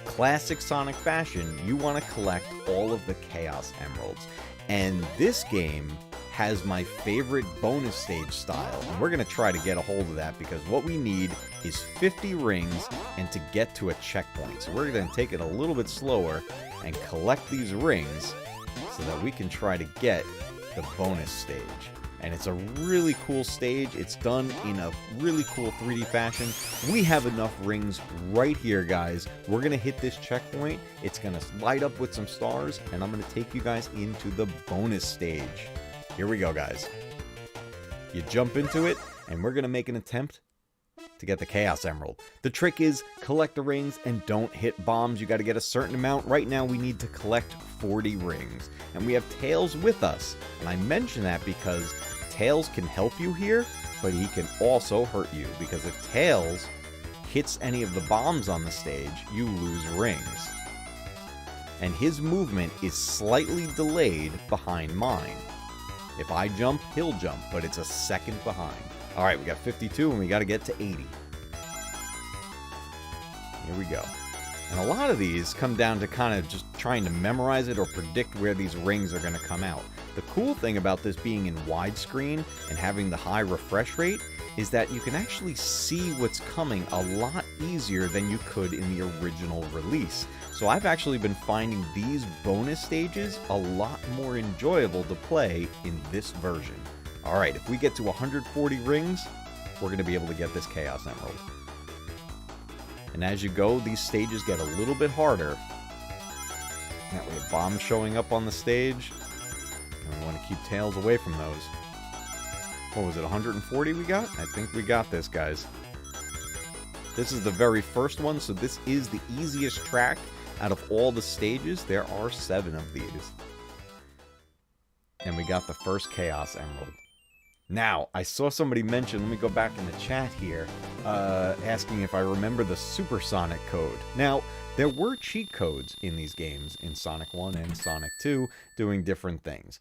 classic Sonic fashion, you want to collect all of the Chaos Emeralds. And this game has my favorite bonus stage style. And we're going to try to get a hold of that, because what we need is 50 rings and to get to a checkpoint. So we're going to take it a little bit slower and collect these rings so that we can try to get the bonus stage. And it's a really cool stage. It's done in a really cool 3D fashion. We have enough rings right here, guys. We're going to hit this checkpoint. It's going to light up with some stars, and I'm going to take you guys into the bonus stage. Here we go, guys. You jump into it, and we're going to make an attempt to get the Chaos Emerald. The trick is collect the rings and don't hit bombs. You got to get a certain amount. Right now we need to collect 40 rings. And we have Tails with us. And I mention that because Tails can help you here, but he can also hurt you. Because if Tails hits any of the bombs on the stage, you lose rings. And his movement is slightly delayed behind mine. If I jump, he'll jump, but it's a second behind. All right, we got 52, and we got to get to 80. Here we go. And a lot of these come down to kind of just trying to memorize it or predict where these rings are going to come out. The cool thing about this being in widescreen and having the high refresh rate is that you can actually see what's coming a lot easier than you could in the original release. So I've actually been finding these bonus stages a lot more enjoyable to play in this version. Alright, if we get to 140 rings, we're going to be able to get this Chaos Emerald. And as you go, these stages get a little bit harder. That way, bombs showing up on the stage. And we want to keep Tails away from those. What was it, 140 we got? I think we got this, guys. This is the very first one, so this is the easiest track out of all the stages. There are 7 of these. And we got the first Chaos Emerald. Now, I saw somebody mention, let me go back in the chat here, asking if I remember the Supersonic code. Now, there were cheat codes in these games, in Sonic 1 and Sonic 2, doing different things.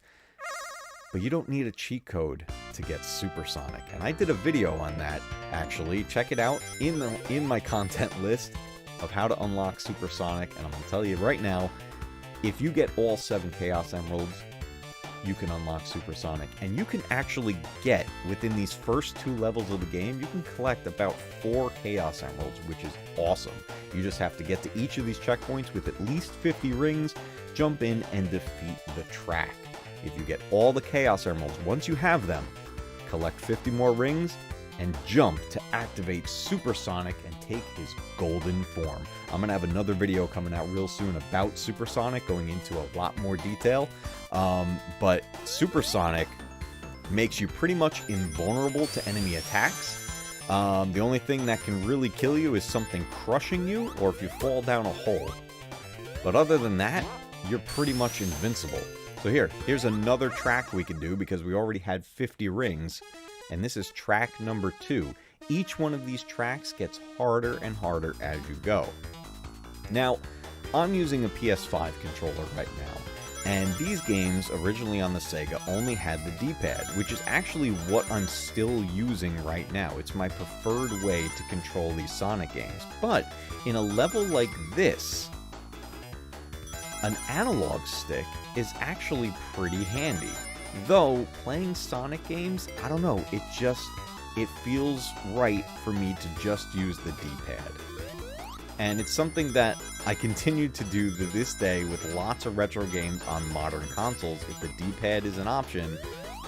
But you don't need a cheat code to get Supersonic. And I did a video on that, actually. Check it out in my content list of how to unlock Supersonic. And I'm going to tell you right now, if you get all 7 Chaos Emeralds, you can unlock Supersonic. And you can actually get, within these first 2 levels of the game, you can collect about 4 Chaos Emeralds, which is awesome. You just have to get to each of these checkpoints with at least 50 rings, jump in, and defeat the track. If you get all the Chaos Emeralds, once you have them, collect 50 more rings, and jump to activate Supersonic and take his golden form. I'm going to have another video coming out real soon about Supersonic, going into a lot more detail. But Supersonic makes you pretty much invulnerable to enemy attacks. The only thing that can really kill you is something crushing you, or if you fall down a hole. But other than that, you're pretty much invincible. So here's another track we can do, because we already had 50 rings. And this is track number 2. Each one of these tracks gets harder and harder as you go. Now, I'm using a PS5 controller right now. And these games, originally on the Sega, only had the D-pad, which is actually what I'm still using right now. It's my preferred way to control these Sonic games. But in a level like this, an analog stick is actually pretty handy. Though, playing Sonic games, I don't know, it feels right for me to just use the D-pad. And it's something that I continue to do to this day with lots of retro games on modern consoles. If the D-pad is an option,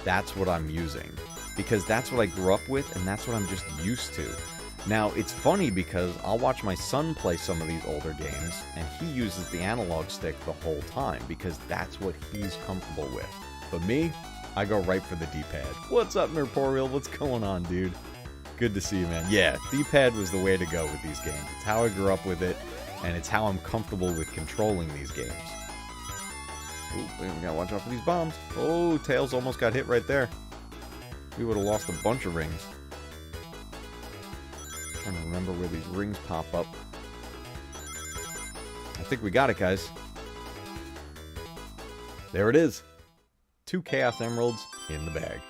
that's what I'm using. Because that's what I grew up with, and that's what I'm just used to. Now, it's funny because I'll watch my son play some of these older games, and he uses the analog stick the whole time, because that's what he's comfortable with. But me, I go right for the D-pad. What's up, Merporial? What's going on, dude? Good to see you, man. Yeah, D-pad was the way to go with these games. It's how I grew up with it, and it's how I'm comfortable with controlling these games. Ooh, we gotta watch out for these bombs. Oh, Tails almost got hit right there. We would have lost a bunch of rings. Trying to remember where these rings pop up. I think we got it, guys. There it is. 2 Chaos Emeralds in the bag.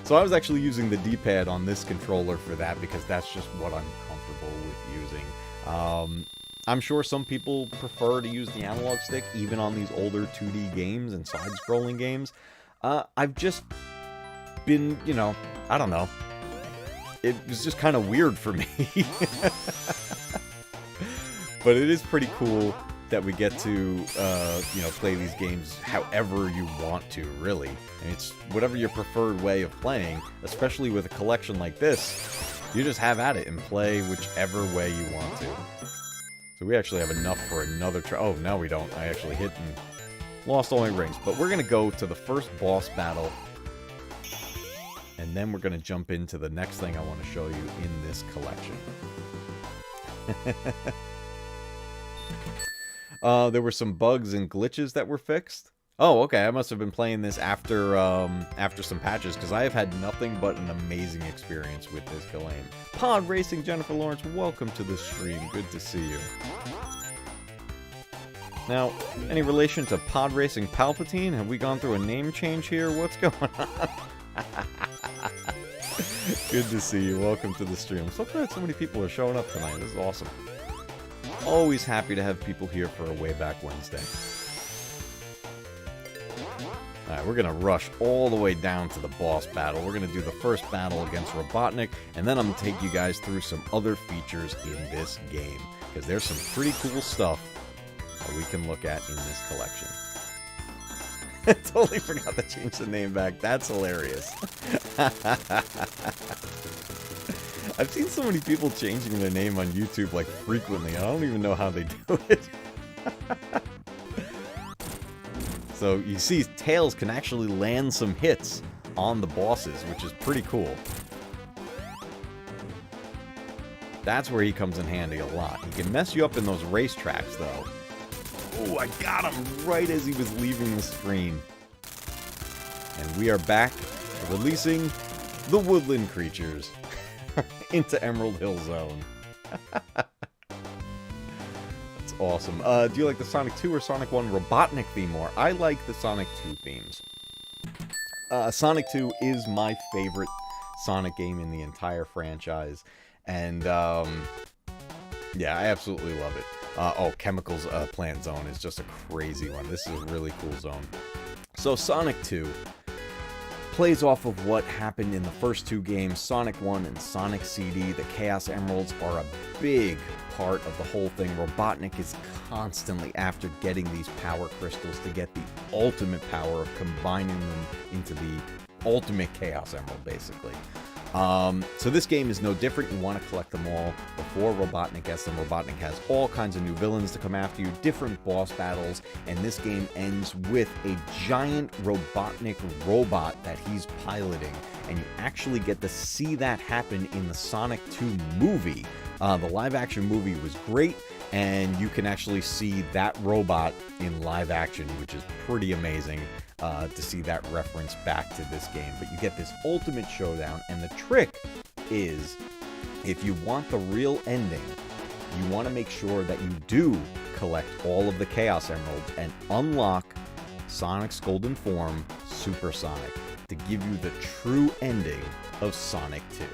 So I was actually using the D-pad on this controller for that, because that's just what I'm comfortable with using. I'm sure some people prefer to use the analog stick, even on these older 2D games and side-scrolling games. I've just been, I don't know. It was just kind of weird for me. But it is pretty cool that we get to, play these games however you want to, really. And it's whatever your preferred way of playing, especially with a collection like this. You just have at it and play whichever way you want to. So we actually have enough for another try. Oh, no, we don't. I actually hit and lost all my rings. But we're going to go to the first boss battle. And then we're going to jump into the next thing I want to show you in this collection. There were some bugs and glitches that were fixed. Oh, okay. I must have been playing this after some patches, because I have had nothing but an amazing experience with this game. Pod Racing Jennifer Lawrence, welcome to the stream. Good to see you. Now, any relation to Pod Racing Palpatine? Have we gone through a name change here? What's going on? Good to see you. Welcome to the stream. I'm so glad so many people are showing up tonight. This is awesome. Always happy to have people here for a Way Back Wednesday. Alright, we're going to rush all the way down to the boss battle. We're going to do the first battle against Robotnik, and then I'm going to take you guys through some other features in this game, because there's some pretty cool stuff that we can look at in this collection. I totally forgot to change the name back. That's hilarious. I've seen so many people changing their name on YouTube, like, frequently. I don't even know how they do it. So, you see, Tails can actually land some hits on the bosses, which is pretty cool. That's where he comes in handy a lot. He can mess you up in those racetracks, though. Oh, I got him right as he was leaving the screen. And we are back releasing the woodland creatures into Emerald Hill Zone. That's awesome. Do you like the Sonic 2 or Sonic 1 Robotnik theme more? I like the Sonic 2 themes. Sonic 2 is my favorite Sonic game in the entire franchise. And, yeah, I absolutely love it. Chemicals Plant Zone is just a crazy one. This is a really cool zone. So Sonic 2 plays off of what happened in the first two games, Sonic 1 and Sonic CD. The Chaos Emeralds are a big part of the whole thing. Robotnik is constantly after getting these power crystals to get the ultimate power of combining them into the ultimate Chaos Emerald, basically. So this game is no different. You want to collect them all before Robotnik gets them. Robotnik has all kinds of new villains to come after you, different boss battles, and this game ends with a giant Robotnik robot that he's piloting, and you actually get to see that happen in the Sonic 2 movie. The live-action movie was great, and you can actually see that robot in live action, which is pretty amazing. To see that reference back to this game. But you get this ultimate showdown, and the trick is, if you want the real ending, you want to make sure that you do collect all of the Chaos Emeralds and unlock Sonic's golden form, Super Sonic, to give you the true ending of Sonic 2.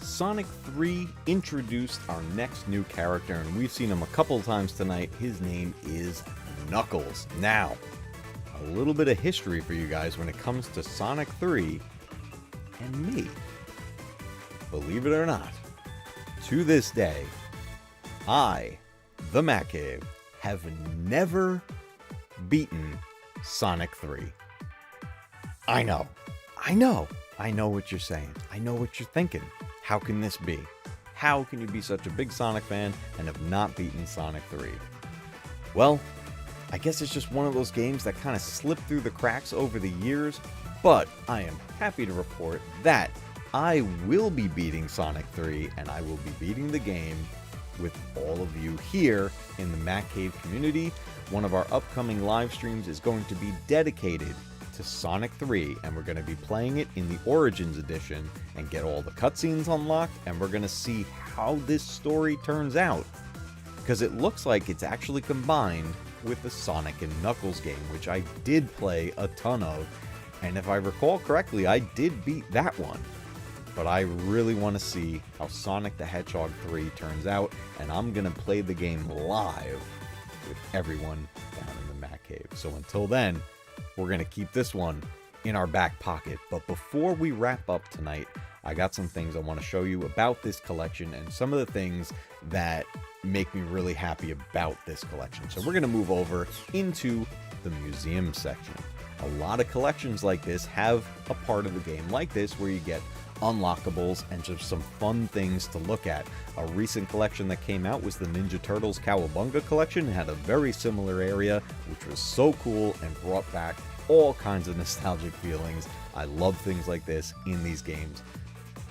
Sonic 3 introduced our next new character, and we've seen him a couple of times tonight. His name is Knuckles. Now, a little bit of history for you guys when it comes to Sonic 3 and me. Believe it or not, to this day, I, the Matcave, have never beaten Sonic 3. I know what you're saying. I know what you're thinking. How can this be? How can you be such a big Sonic fan and have not beaten Sonic 3? Well, I guess it's just one of those games that kind of slipped through the cracks over the years, but I am happy to report that I will be beating Sonic 3, and I will be beating the game with all of you here in the Matcave community. One of our upcoming live streams is going to be dedicated to Sonic 3, and we're going to be playing it in the Origins edition and get all the cutscenes unlocked, and we're going to see how this story turns out, because it looks like it's actually combined with the Sonic and Knuckles game, which I did play a ton of, and if I recall correctly, I did beat that one. But I really want to see how Sonic the Hedgehog 3 turns out, and I'm going to play the game live with everyone down in the Matcave. So until then, we're going to keep this one in our back pocket. But before we wrap up tonight, I got some things I want to show you about this collection and some of the things that make me really happy about this collection. So we're going to move over into the museum section. A lot of collections like this have a part of the game like this where you get unlockables and just some fun things to look at. A recent collection that came out was the Ninja Turtles Cowabunga collection. It had a very similar area, which was so cool and brought back all kinds of nostalgic feelings. I love things like this in these games.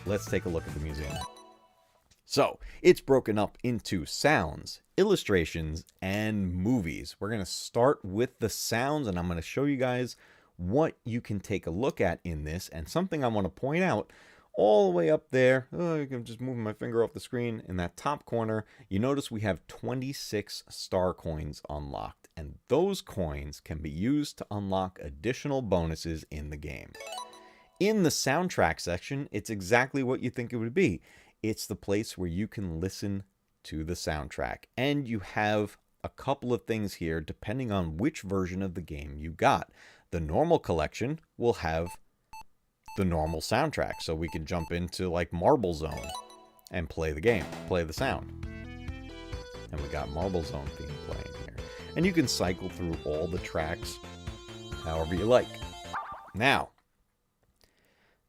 Let's take a look at the museum. So, it's broken up into sounds, illustrations, and movies. We're going to start with the sounds, and I'm going to show you guys what you can take a look at in this. And something I want to point out, all the way up there, I'm just moving my finger off the screen, in that top corner, you notice we have 26 star coins unlocked, and those coins can be used to unlock additional bonuses in the game. In the soundtrack section, it's exactly what you think it would be. It's the place where you can listen to the soundtrack, and you have a couple of things here depending on which version of the game you got. The normal collection will have the normal soundtrack, so we can jump into like Marble Zone and play the game, play the sound. And we got Marble Zone theme playing here. And you can cycle through all the tracks however you like. Now,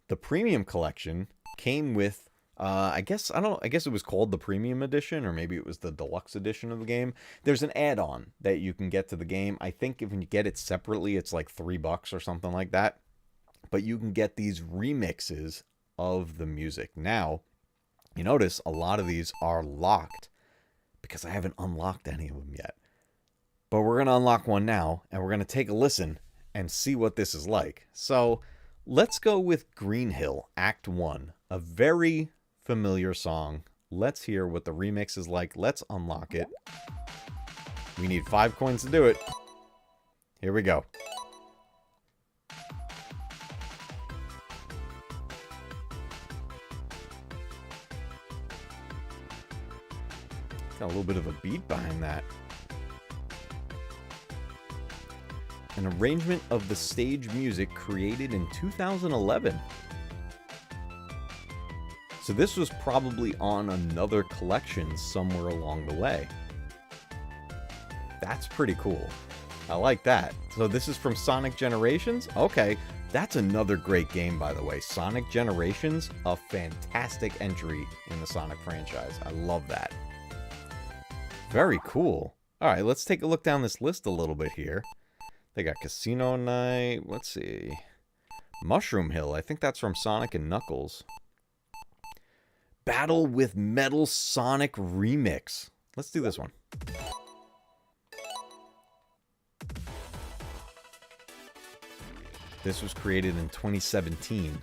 the premium collection came with I guess it was called the premium edition, or maybe it was the deluxe edition of the game. There's an add-on that you can get to the game. I think if you get it separately, it's like $3 or something like that. But you can get these remixes of the music. Now, you notice a lot of these are locked because I haven't unlocked any of them yet. But we're going to unlock one now, and we're going to take a listen and see what this is like. So, let's go with Green Hill, Act 1. A very familiar song. Let's hear what the remix is like. Let's unlock it. We need 5 coins to do it. Here we go. Got a little bit of a beat behind that. An arrangement of the stage music created in 2011. So this was probably on another collection somewhere along the way. That's pretty cool. I like that. So this is from Sonic Generations? Okay, that's another great game, by the way. Sonic Generations, a fantastic entry in the Sonic franchise. I love that. Very cool. All right, let's take a look down this list a little bit here. They got Casino Night. Let's see. Mushroom Hill. I think that's from Sonic and Knuckles. Battle with Metal Sonic Remix. Let's do this one. This was created in 2017.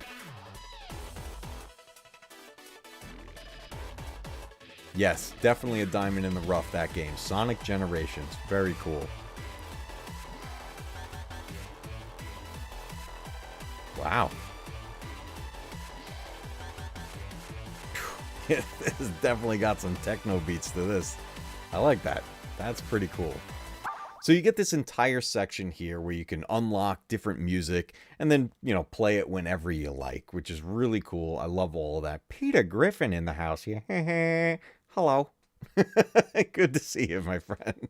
Yes, definitely a diamond in the rough, that game. Sonic Generations. Very cool. Wow. This has definitely got some techno beats to this. I like that. That's pretty cool. So you get this entire section here where you can unlock different music and then, play it whenever you like, which is really cool. I love all of that. Peter Griffin in the house here. Hello. Good to see you, my friend.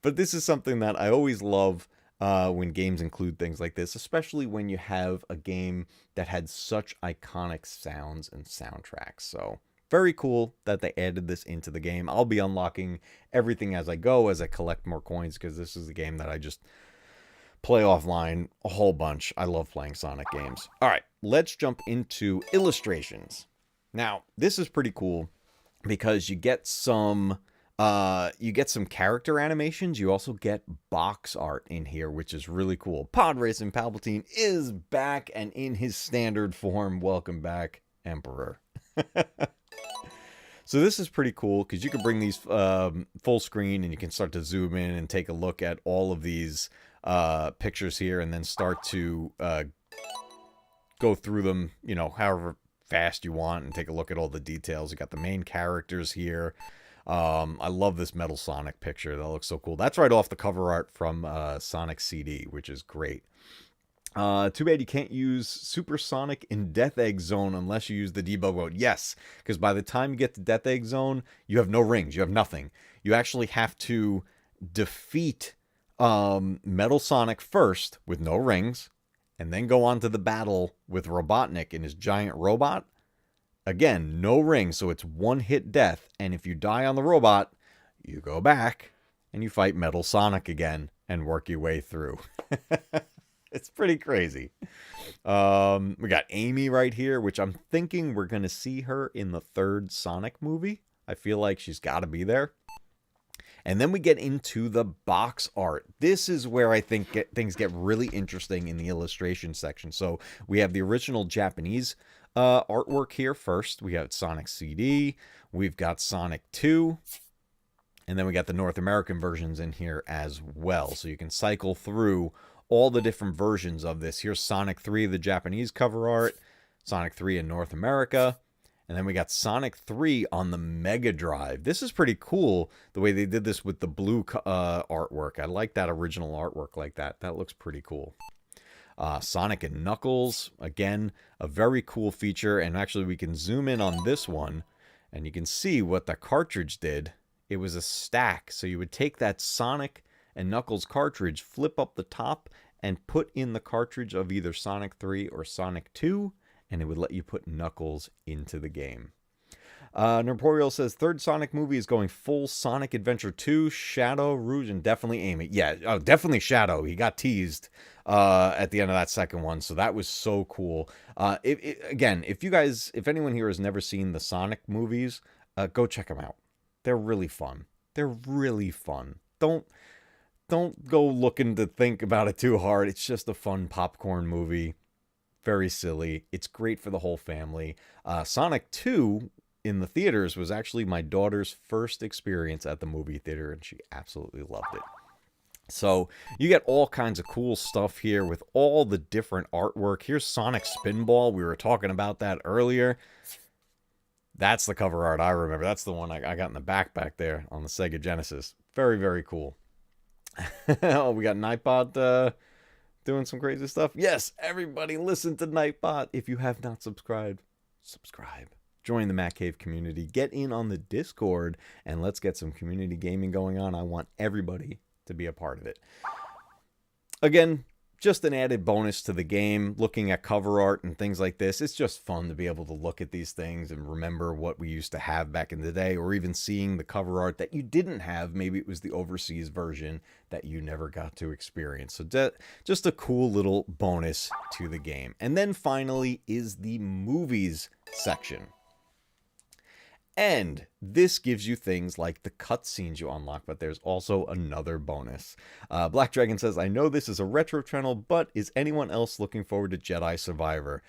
But this is something that I always love when games include things like this, especially when you have a game that had such iconic sounds and soundtracks. So very cool that they added this into the game. I'll be unlocking everything as I go, as I collect more coins, because this is a game that I just play offline a whole bunch. I love playing Sonic games. All right, let's jump into illustrations. Now, this is pretty cool because you get some character animations. You also get box art in here, which is really cool. Pod Racing Palpatine is back and in his standard form. Welcome back, Emperor. So this is pretty cool because you can bring these full screen and you can start to zoom in and take a look at all of these pictures here, and then start to go through them, you know, however fast you want, and take a look at all the details. You got the main characters here. I love this Metal Sonic picture. That looks so cool. That's right off the cover art from Sonic CD, which is great. Too bad you can't use Supersonic in Death Egg Zone unless you use the debug mode. Yes, because by the time you get to Death Egg Zone, you have no rings. You have nothing. You actually have to defeat Metal Sonic first with no rings, and then go on to the battle with Robotnik and his giant robot. Again, no rings, so it's one-hit death. And if you die on the robot, you go back and you fight Metal Sonic again and work your way through. It's pretty crazy. We got Amy right here, which I'm thinking we're going to see her in the third Sonic movie. I feel like she's got to be there. And then we get into the box art. This is where I think things get really interesting in the illustration section. So we have the original Japanese artwork here first. We got Sonic CD. We've got Sonic 2. And then we got the North American versions in here as well. So you can cycle through all the different versions of this. Here's Sonic 3, the Japanese cover art. Sonic 3 in North America. And then we got Sonic 3 on the Mega Drive. This is pretty cool, the way they did this with the blue artwork. I like that original artwork like that. That looks pretty cool. Sonic and Knuckles, again, a very cool feature. And actually, we can zoom in on this one, and you can see what the cartridge did. It was a stack. So you would take that Sonic and Knuckles cartridge, flip up the top, and put in the cartridge of either Sonic 3 or Sonic 2, and it would let you put Knuckles into the game. Nerporial says, third Sonic movie is going full Sonic Adventure 2, Shadow, Rouge, and definitely Amy. Yeah, definitely Shadow. He got teased at the end of that second one, so that was so cool. Again, if anyone here has never seen the Sonic movies, go check them out. They're really fun. They're really fun. Don't go looking to think about it too hard. It's just a fun popcorn movie. Very silly. It's great for the whole family. Sonic 2 in the theaters was actually my daughter's first experience at the movie theater, and she absolutely loved it. So you get all kinds of cool stuff here with all the different artwork. Here's Sonic Spinball. We were talking about that earlier. That's the cover art I remember. That's the one I got in the back there on the Sega Genesis. Very, very cool. Oh, we got Nightbot doing some crazy stuff. Yes, everybody listen to Nightbot. If you have not subscribed, subscribe. Join the Matcave community. Get in on the Discord, and let's get some community gaming going on. I want everybody to be a part of it. Again, just an added bonus to the game, looking at cover art and things like this. It's just fun to be able to look at these things and remember what we used to have back in the day, or even seeing the cover art that you didn't have. Maybe it was the overseas version that you never got to experience. So just a cool little bonus to the game. And then finally is the movies section. And this gives you things like the cutscenes you unlock, but there's also another bonus. Black Dragon says, I know this is a retro channel, but is anyone else looking forward to Jedi Survivor?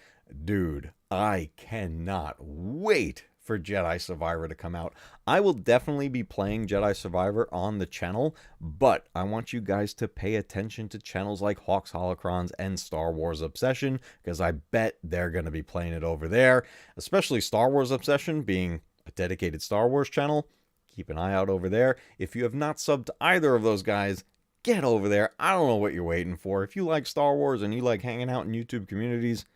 Dude, I cannot wait for Jedi Survivor to come out. I will definitely be playing Jedi Survivor on the channel, but I want you guys to pay attention to channels like Hawks Holocrons and Star Wars Obsession, because I bet they're going to be playing it over there, especially Star Wars Obsession being a dedicated Star Wars channel. Keep an eye out over there. If you have not subbed to either of those guys, get over there. I don't know what you're waiting for. If you like Star Wars and you like hanging out in YouTube communities,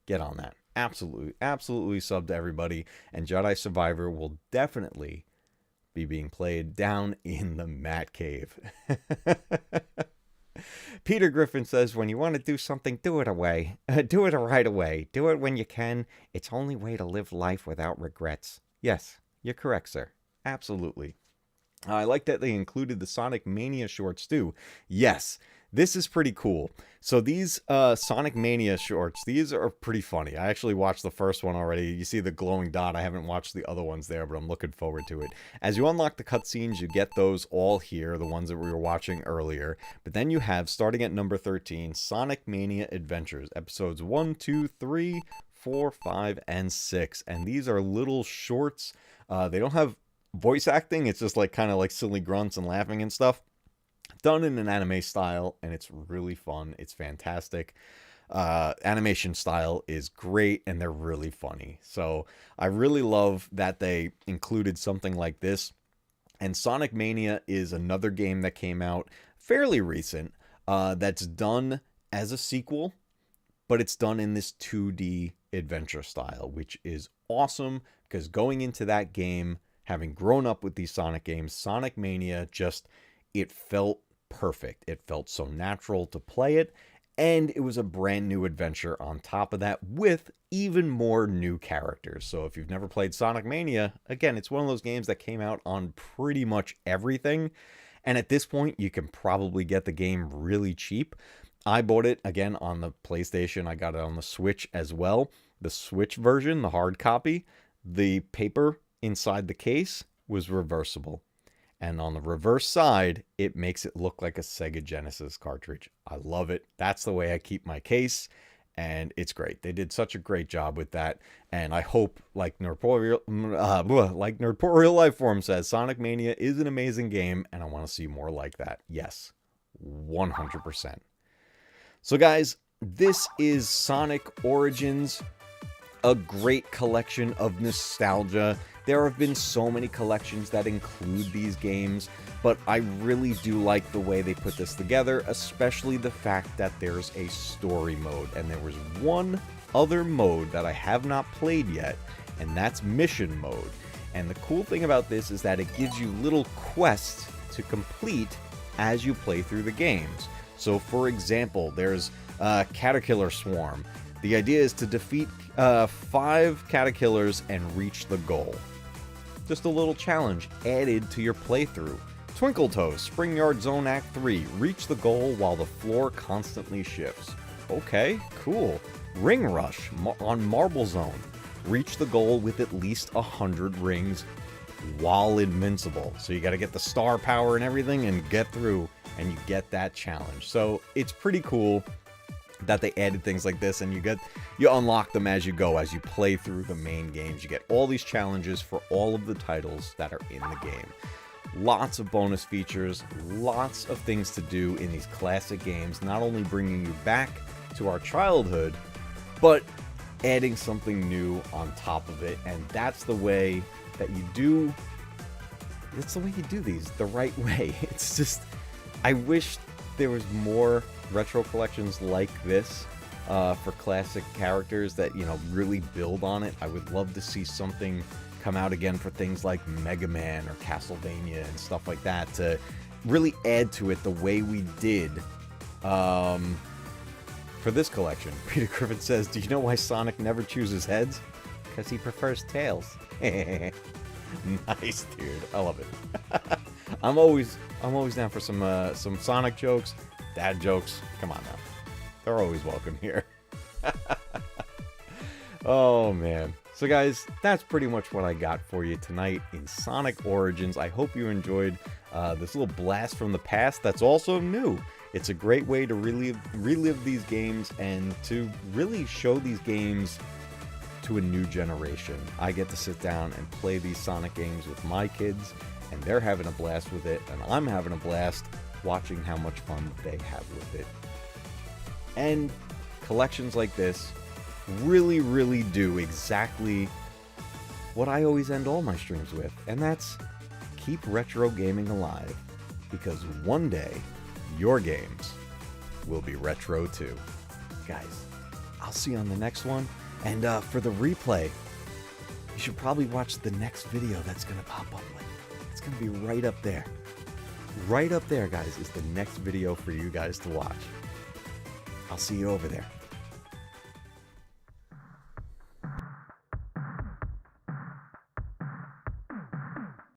get on that. Absolutely sub to everybody. And Jedi Survivor will definitely be being played down in the Matcave. Peter Griffin says, when you want to do something, do it away. Do it right away. Do it when you can. It's the only way to live life without regrets. Yes, you're correct, sir. Absolutely. I like that they included the Sonic Mania shorts too. Yes, this is pretty cool. So these Sonic Mania shorts, these are pretty funny. I actually watched the first one already. You see the glowing dot. I haven't watched the other ones there, but I'm looking forward to it. As you unlock the cutscenes, you get those all here, the ones that we were watching earlier. But then you have, starting at number 13, Sonic Mania Adventures, episodes 1, 2, 3, 4, 5, and 6. And these are little shorts. They don't have voice acting. It's just like kind of like silly grunts and laughing and stuff, done in an anime style, and it's really fun. It's fantastic. Animation style is great, and they're really funny. So I really love that they included something like this. And Sonic Mania is another game that came out fairly recent, that's done as a sequel, but it's done in this 2D adventure style, which is awesome, because going into that game, having grown up with these Sonic games, Sonic Mania just, it felt perfect. It felt so natural to play it, and it was a brand new adventure on top of that with even more new characters. So if you've never played Sonic Mania, again, it's one of those games that came out on pretty much everything, and at this point, you can probably get the game really cheap. I bought it, again, on the PlayStation. I got it on the Switch as well. The Switch version, the hard copy, the paper inside the case was reversible, and on the reverse side it makes it look like a Sega Genesis cartridge. I love it. That's the way I keep my case, and it's great. They did such a great job with that, and I hope, like Nerdporial Lifeform says, Sonic Mania is an amazing game, and I want to see more like that. Yes, 100%. So guys, this is Sonic Origins, a great collection of nostalgia. There have been so many collections that include these games, but I really do like the way they put this together, especially the fact that there's a story mode. And there was one other mode that I have not played yet, and that's mission mode. And the cool thing about this is that it gives you little quests to complete as you play through the games. So for example, there's Caterpillar Swarm. The idea is to defeat 5 caterpillars and reach the goal. Just a little challenge added to your playthrough. Twinkle Toes, Spring Yard Zone Act 3. Reach the goal while the floor constantly shifts. Okay, cool. Ring Rush on Marble Zone. Reach the goal with at least 100 rings while invincible. So you got to get the star power and everything and get through, and you get that challenge. So it's pretty cool that they added things like this, and you unlock them as you go, as you play through the main games. You get all these challenges for all of the titles that are in the game. Lots of bonus features, lots of things to do in these classic games, not only bringing you back to our childhood, but adding something new on top of it. And that's the way that you do, it's the way you do these the right way. It's just, I wish there was more retro collections like this for classic characters that, you know, really build on it. I would love to see something come out again for things like Mega Man or Castlevania and stuff like that, to really add to it the way we did for this collection. Peter Griffin says, do you know why Sonic never chooses heads? Because he prefers tails. Nice, dude. I love it. I'm always down for some Sonic jokes, dad jokes. Come on now. They're always welcome here. Oh, man. So, guys, that's pretty much what I got for you tonight in Sonic Origins. I hope you enjoyed this little blast from the past that's also new. It's a great way to relive these games and to really show these games to a new generation. I get to sit down and play these Sonic games with my kids, and they're having a blast with it, and I'm having a blast watching how much fun they have with it. And collections like this really, really do exactly what I always end all my streams with, and that's keep retro gaming alive, because one day your games will be retro too. Guys, I'll see you on the next one, and for the replay, you should probably watch the next video that's going to pop up. It's going to be right up there. Right up there, guys, is the next video for you guys to watch. I'll see you over there.